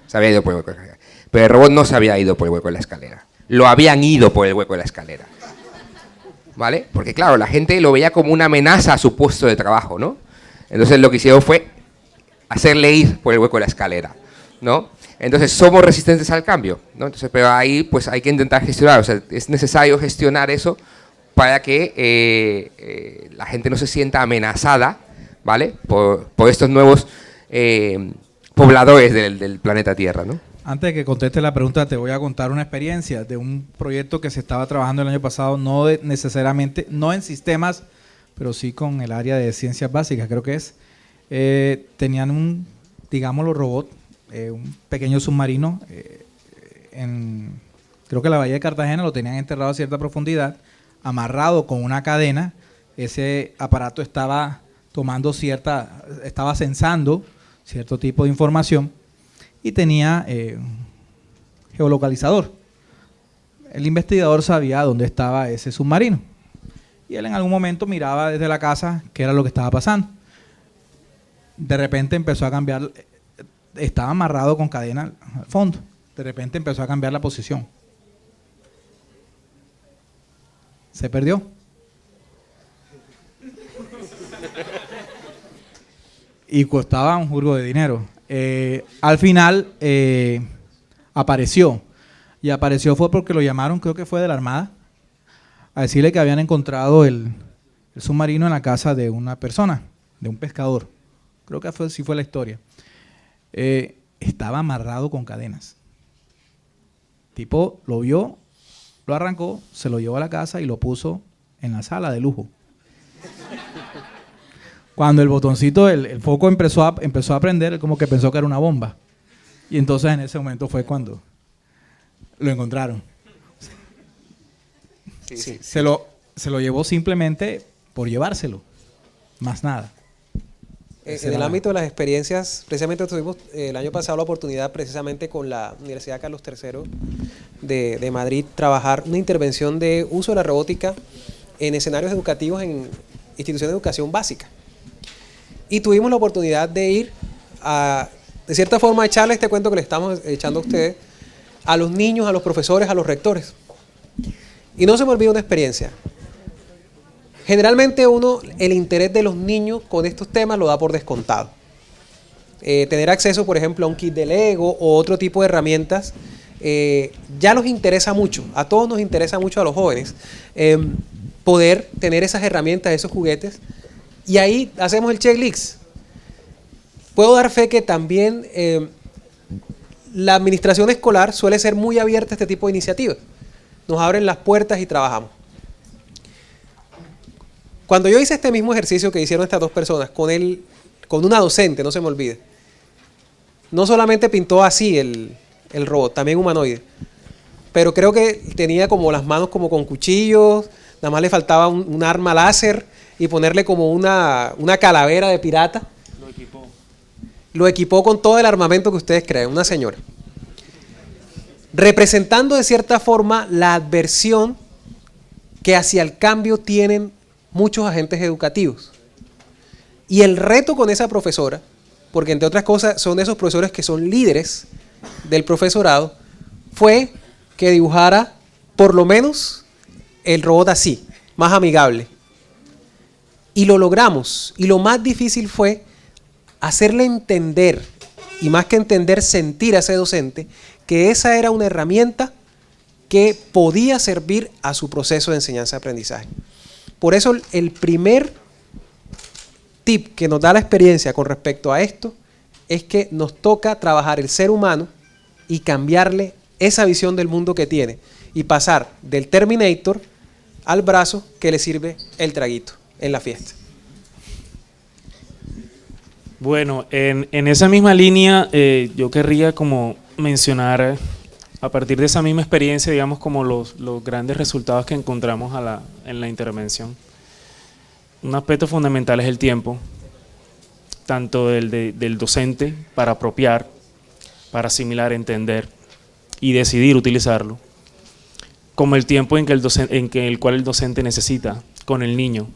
Se había ido por el hueco de la escalera. Pero el robot no se había ido por el hueco de la escalera. Lo habían ido por el hueco de la escalera. ¿Vale? Porque claro, la gente lo veía como una amenaza a su puesto de trabajo, ¿no? Entonces lo que hicieron fue hacerle ir por el hueco de la escalera, ¿no? Entonces somos resistentes al cambio, ¿no? Entonces, pero ahí pues hay que intentar gestionar, o sea, es necesario gestionar eso para que la gente no se sienta amenazada, ¿vale? Por estos nuevos pobladores del planeta Tierra, ¿no? Antes de que conteste la pregunta, te voy a contar una experiencia de un proyecto que se estaba trabajando el año pasado, necesariamente, no en sistemas, pero sí con el área de ciencias básicas, creo que es. Tenían digámoslo, robot, un pequeño submarino, creo que la bahía de Cartagena, lo tenían enterrado a cierta profundidad, amarrado con una cadena. Ese aparato estaba estaba censando cierto tipo de información y tenía geolocalizador. El investigador sabía dónde estaba ese submarino y él en algún momento miraba desde la casa qué era lo que estaba pasando. De repente empezó a cambiar, estaba amarrado con cadena al fondo, de repente empezó a cambiar la posición. Se perdió. Y costaba un jurgo de dinero. Al final apareció. Y apareció fue porque lo llamaron, creo que fue de la Armada, a decirle que habían encontrado el submarino en la casa de una persona, de un pescador. Creo que sí fue la historia. Estaba amarrado con cadenas. Tipo lo vio, lo arrancó, se lo llevó a la casa y lo puso en la sala de lujo. Cuando el botoncito, el foco empezó a prender, él como que pensó que era una bomba. Y entonces en ese momento fue cuando lo encontraron. Sí. Se lo llevó simplemente por llevárselo, más nada. En el ámbito de las experiencias, precisamente tuvimos el año pasado la oportunidad, precisamente con la Universidad Carlos III de Madrid, trabajar una intervención de uso de la robótica en escenarios educativos en instituciones de educación básica. Y tuvimos la oportunidad de ir de cierta forma, a echarle este cuento que le estamos echando a ustedes, a los niños, a los profesores, a los rectores. Y no se me olvida una experiencia. Generalmente el interés de los niños con estos temas lo da por descontado. Tener acceso, por ejemplo, a un kit de Lego o otro tipo de herramientas, ya nos interesa mucho, a todos nos interesa mucho a los jóvenes, poder tener esas herramientas, esos juguetes, y ahí hacemos el checklist. Puedo dar fe que también la administración escolar suele ser muy abierta a este tipo de iniciativas. Nos abren las puertas y trabajamos. Cuando yo hice este mismo ejercicio que hicieron estas dos personas con una docente, no se me olvide, no solamente pintó así el robot, también humanoide, pero creo que tenía como las manos como con cuchillos, nada más le faltaba un arma láser y ponerle como una calavera de pirata. Lo equipó con todo el armamento que ustedes creen, una señora. Representando de cierta forma la adversión que hacia el cambio tienen muchos agentes educativos. Y el reto con esa profesora, porque entre otras cosas son esos profesores que son líderes del profesorado, fue que dibujara por lo menos el robot así, más amigable. Y lo logramos. Y lo más difícil fue hacerle entender, y más que entender, sentir a ese docente, que esa era una herramienta que podía servir a su proceso de enseñanza-aprendizaje. Por eso el primer tip que nos da la experiencia con respecto a esto es que nos toca trabajar el ser humano y cambiarle esa visión del mundo que tiene y pasar del Terminator al brazo que le sirve el traguito en la fiesta. Bueno, en esa misma línea yo querría como mencionar a partir de esa misma experiencia, digamos, como los grandes resultados que encontramos en la intervención. Un aspecto fundamental es el tiempo, tanto del docente para apropiar, para asimilar, entender y decidir utilizarlo, como el tiempo en el cual el docente necesita con el niño,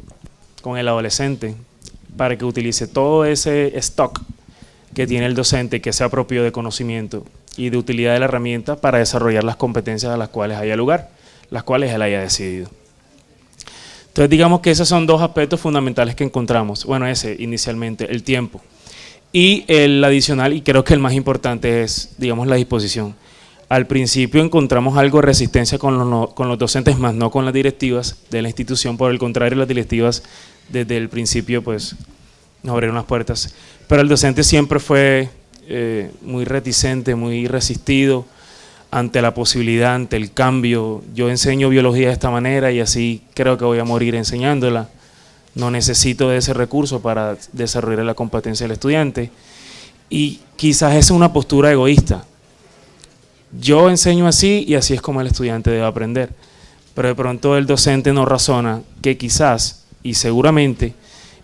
con el adolescente, para que utilice todo ese stock que tiene el docente, que sea propio de conocimiento y de utilidad de la herramienta para desarrollar las competencias a las cuales haya lugar, las cuales él haya decidido. Entonces digamos que esos son dos aspectos fundamentales que encontramos. Bueno, ese inicialmente, el tiempo. Y el adicional, y creo que el más importante es, digamos, la disposición. Al principio encontramos algo de resistencia con los docentes, más no con las directivas de la institución. Por el contrario, las directivas desde el principio pues nos abrieron las puertas. Pero el docente siempre fue muy reticente, muy resistido ante la posibilidad, ante el cambio. Yo enseño biología de esta manera y así creo que voy a morir enseñándola. No necesito de ese recurso para desarrollar la competencia del estudiante. Y quizás esa es una postura egoísta. Yo enseño así y así es como el estudiante debe aprender. Pero de pronto el docente no razona que quizás y seguramente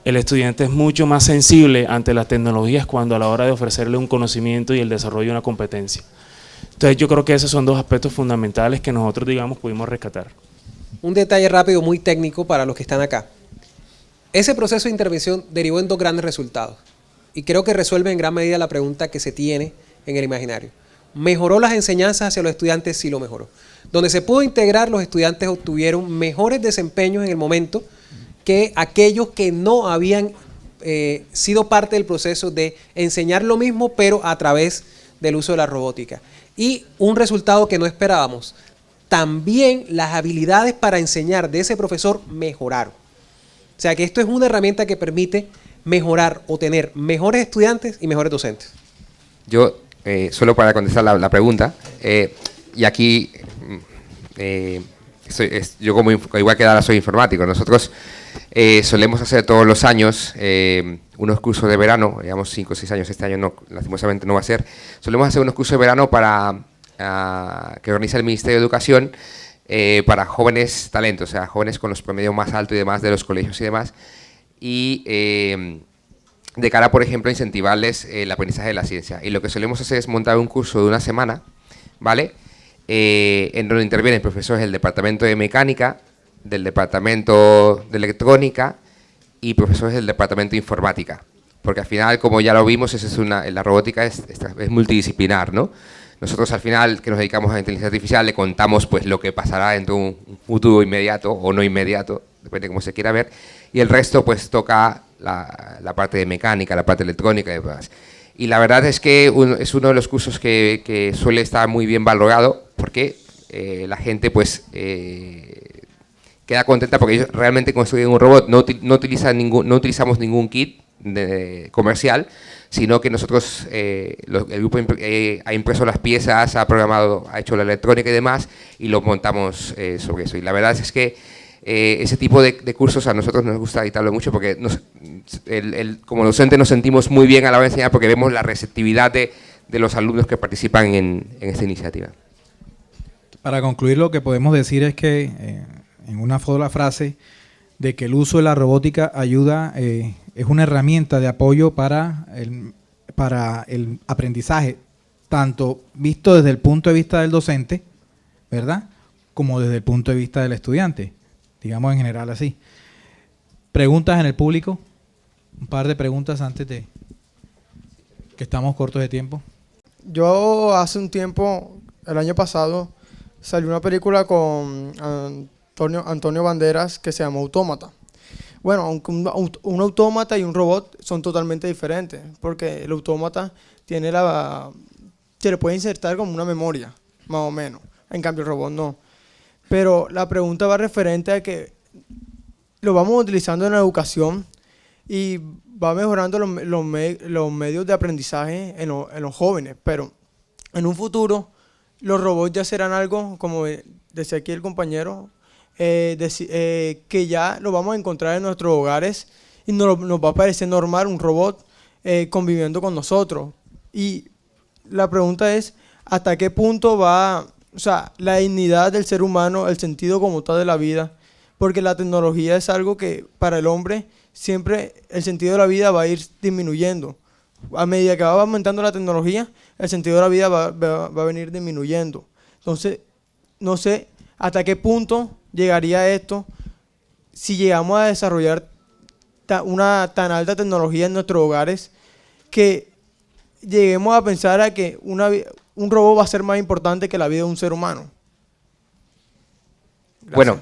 el estudiante es mucho más sensible ante las tecnologías cuando a la hora de ofrecerle un conocimiento y el desarrollo de una competencia. Entonces yo creo que esos son dos aspectos fundamentales que nosotros, digamos, pudimos rescatar. Un detalle rápido, muy técnico para los que están acá. Ese proceso de intervención derivó en dos grandes resultados y creo que resuelve en gran medida la pregunta que se tiene en el imaginario. ¿Mejoró las enseñanzas hacia los estudiantes? Sí lo mejoró. Donde se pudo integrar, los estudiantes obtuvieron mejores desempeños en el momento que aquellos que no habían sido parte del proceso de enseñar lo mismo, pero a través del uso de la robótica. Y un resultado que no esperábamos, también las habilidades para enseñar de ese profesor mejoraron. O sea que esto es una herramienta que permite mejorar o tener mejores estudiantes y mejores docentes. Yo, solo para contestar la pregunta, y aquí, yo como igual que Dara soy informático, nosotros solemos hacer todos los años unos cursos de verano, digamos 5 o 6 años, este año no, lastimosamente no va a ser, solemos hacer unos cursos de verano que organiza el Ministerio de Educación para jóvenes talentos, o sea, jóvenes con los promedios más altos y demás de los colegios y demás, y de cara, por ejemplo, a incentivarles el aprendizaje de la ciencia. Y lo que solemos hacer es montar un curso de una semana, ¿vale?, en donde intervienen profesores del departamento de mecánica, del departamento de electrónica y profesores del departamento de informática, porque al final, como ya lo vimos, la robótica es multidisciplinar, ¿no? Nosotros al final, que nos dedicamos a la inteligencia artificial, le contamos pues lo que pasará dentro de un futuro inmediato o no inmediato, depende de cómo se quiera ver, y el resto pues toca la parte de mecánica, la parte electrónica y demás. Y la verdad es que es uno de los cursos que suele estar muy bien valorado, porque la gente pues queda contenta porque ellos realmente construyen un robot, no utilizamos ningún kit comercial, sino que nosotros, el grupo ha impreso las piezas, ha programado, ha hecho la electrónica y demás, y lo montamos sobre eso. Y la verdad es que ese tipo de cursos a nosotros nos gusta editarlo mucho porque como docentes nos sentimos muy bien a la hora de enseñar porque vemos la receptividad de los alumnos que participan en esta iniciativa. Para concluir, lo que podemos decir es que, en una sola frase, de que el uso de la robótica ayuda, es una herramienta de apoyo para el aprendizaje, tanto visto desde el punto de vista del docente, ¿verdad?, como desde el punto de vista del estudiante, digamos en general así. ¿Preguntas en el público? Un par de preguntas antes de que estamos cortos de tiempo. Yo hace un tiempo, el año pasado, salió una película con Antonio Banderas que se llama Autómata. Bueno, aunque un autómata y un robot son totalmente diferentes, porque el autómata se le puede insertar como una memoria, más o menos. En cambio el robot no. Pero la pregunta va referente a que lo vamos utilizando en la educación y va mejorando los medios de aprendizaje en los jóvenes, pero en un futuro los robots ya serán algo, como decía aquí el compañero, que ya lo vamos a encontrar en nuestros hogares y nos va a parecer normal un robot conviviendo con nosotros. Y la pregunta es, ¿hasta qué punto va, o sea, la dignidad del ser humano, el sentido como tal de la vida? Porque la tecnología es algo que para el hombre siempre el sentido de la vida va a ir disminuyendo. A medida que va aumentando la tecnología, el sentido de la vida va a venir disminuyendo. Entonces, no sé hasta qué punto llegaría esto si llegamos a desarrollar una tan alta tecnología en nuestros hogares que lleguemos a pensar a que un robot va a ser más importante que la vida de un ser humano. Gracias. Bueno,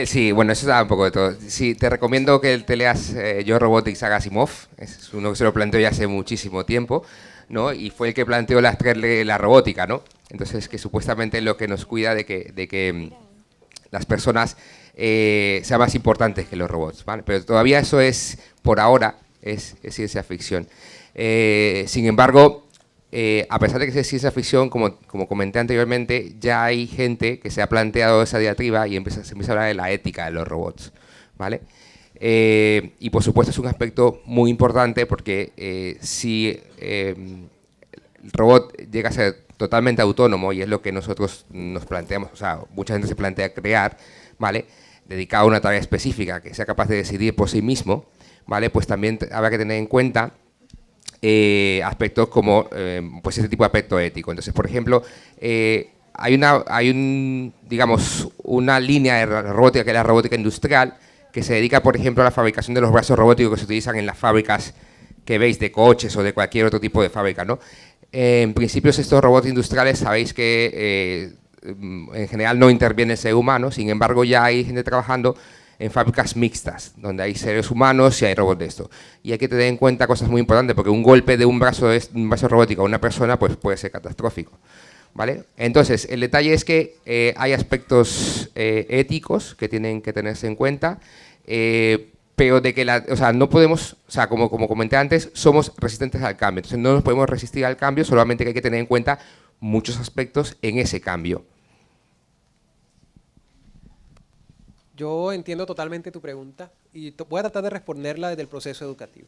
sí, bueno, eso da un poco de todo. Sí, te recomiendo que te leas Yo Robotics a Asimov, es uno que se lo planteó ya hace muchísimo tiempo, ¿no? Y fue el que planteó las 3 leyes de la robótica, ¿no? Entonces, que supuestamente es lo que nos cuida de que las personas sean más importantes que los robots, ¿vale? Pero todavía eso es, por ahora, es ciencia ficción. Sin embargo, a pesar de que sea ciencia ficción, como comenté anteriormente, ya hay gente que se ha planteado esa diatriba y se empieza a hablar de la ética de los robots, ¿vale? Y por supuesto es un aspecto muy importante porque si el robot llega a ser totalmente autónomo, y es lo que nosotros nos planteamos, o sea, mucha gente se plantea crear, ¿vale? Dedicado a una tarea específica, que sea capaz de decidir por sí mismo, ¿vale? Pues también habrá que tener en cuenta aspectos como pues ese tipo de aspecto ético. Entonces, por ejemplo, digamos, una línea de robótica que es la robótica industrial, que se dedica, por ejemplo, a la fabricación de los brazos robóticos que se utilizan en las fábricas que veis de coches o de cualquier otro tipo de fábrica, ¿no? En principio, estos robots industriales, sabéis que en general no interviene el ser humano, sin embargo, ya hay gente trabajando en fábricas mixtas, donde hay seres humanos y hay robots de esto. Y hay que tener en cuenta cosas muy importantes, porque un golpe de un brazo robótico a una persona pues puede ser catastrófico, ¿vale? Entonces, el detalle es que hay aspectos éticos que tienen que tenerse en cuenta, pero de que no podemos, o sea, como comenté antes, somos resistentes al cambio, entonces no nos podemos resistir al cambio, solamente que hay que tener en cuenta muchos aspectos en ese cambio. Yo entiendo totalmente tu pregunta y voy a tratar de responderla desde el proceso educativo.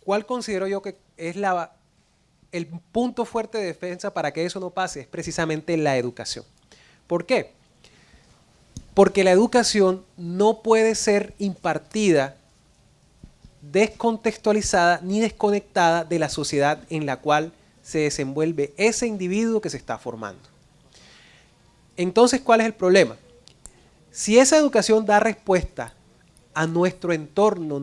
¿Cuál considero yo que es el punto fuerte de defensa para que eso no pase? Es precisamente la educación. ¿Por qué? Porque la educación no puede ser impartida descontextualizada ni desconectada de la sociedad en la cual se desenvuelve ese individuo que se está formando. Entonces, ¿cuál es el problema? Si esa educación da respuesta a nuestro entorno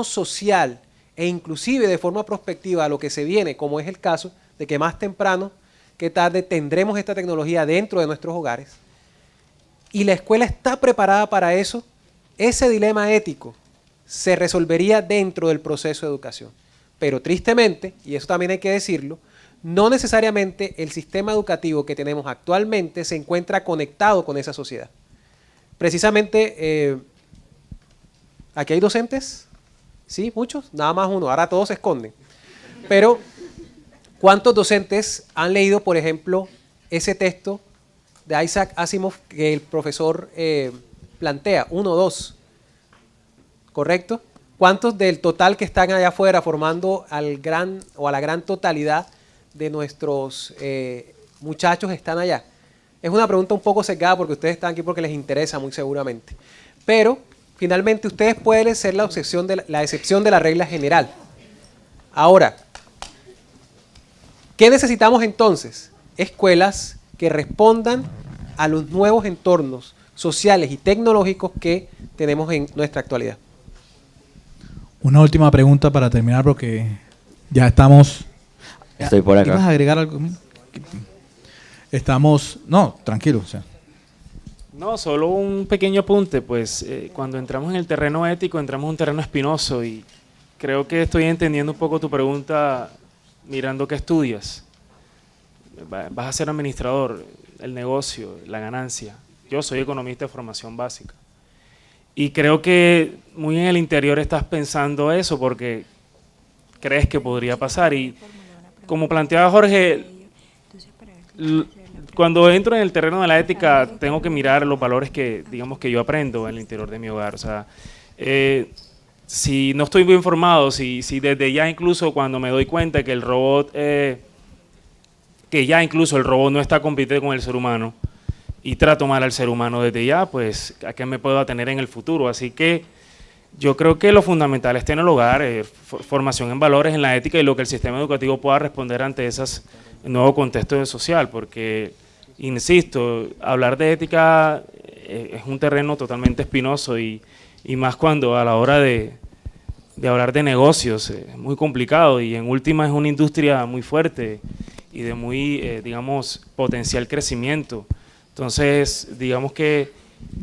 social e inclusive de forma prospectiva a lo que se viene, como es el caso de que más temprano que tarde tendremos esta tecnología dentro de nuestros hogares, y la escuela está preparada para eso, ese dilema ético se resolvería dentro del proceso de educación. Pero tristemente, y eso también hay que decirlo, no necesariamente el sistema educativo que tenemos actualmente se encuentra conectado con esa sociedad. Precisamente, aquí hay docentes, ¿sí? Muchos, nada más uno, ahora todos se esconden. Pero, ¿cuántos docentes han leído, por ejemplo, ese texto de Isaac Asimov que el profesor plantea? 1 o 2, ¿correcto? ¿Cuántos del total que están allá afuera formando a la gran totalidad de nuestros muchachos están allá? Es una pregunta un poco sesgada porque ustedes están aquí porque les interesa muy seguramente. Pero finalmente ustedes pueden ser la excepción de la regla general. Ahora, ¿qué necesitamos entonces? Escuelas que respondan a los nuevos entornos sociales y tecnológicos que tenemos en nuestra actualidad. Una última pregunta para terminar porque ya estamos... Estoy por acá. ¿Ibas a agregar algo? Estamos... No, tranquilo. O sea. No, solo un pequeño apunte, pues cuando entramos en el terreno ético, entramos en un terreno espinoso y creo que estoy entendiendo un poco tu pregunta mirando qué estudias. Vas a ser administrador, el negocio, la ganancia. Yo soy economista de formación básica. Y creo que muy en el interior estás pensando eso porque crees que podría pasar. Y como planteaba Jorge, cuando entro en el terreno de la ética tengo que mirar los valores que, digamos, que yo aprendo en el interior de mi hogar. O sea, si no estoy bien informado, si desde ya incluso cuando me doy cuenta que el robot, que ya incluso el robot no está compitiendo con el ser humano y trato mal al ser humano desde ya, pues ¿a qué me puedo atener en el futuro? Así que yo creo que lo fundamental está en el hogar, formación en valores, en la ética y lo que el sistema educativo pueda responder ante ese nuevo contexto social, porque, insisto, hablar de ética es un terreno totalmente espinoso y más cuando a la hora de hablar de negocios es muy complicado y en última es una industria muy fuerte y de muy, digamos, potencial crecimiento. Entonces, digamos que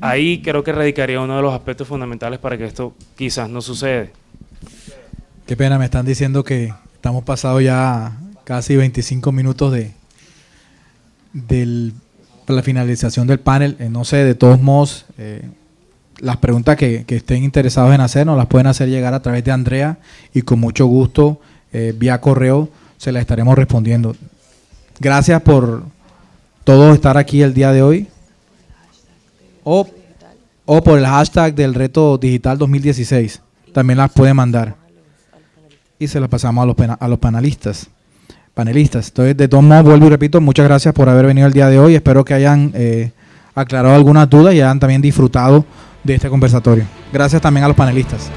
ahí creo que radicaría uno de los aspectos fundamentales para que esto quizás no suceda. Qué pena, me están diciendo que estamos pasados ya casi 25 minutos de la finalización del panel. No sé, de todos modos, las preguntas que estén interesados en hacer nos las pueden hacer llegar a través de Andrea y con mucho gusto vía correo se las estaremos respondiendo. Gracias por todos estar aquí el día de hoy o por el hashtag del Reto Digital 2016. También las pueden mandar y se las pasamos a los panelistas. Entonces, de todos modos, vuelvo y repito, muchas gracias por haber venido el día de hoy. Espero que hayan aclarado algunas dudas y hayan también disfrutado de este conversatorio. Gracias también a los panelistas.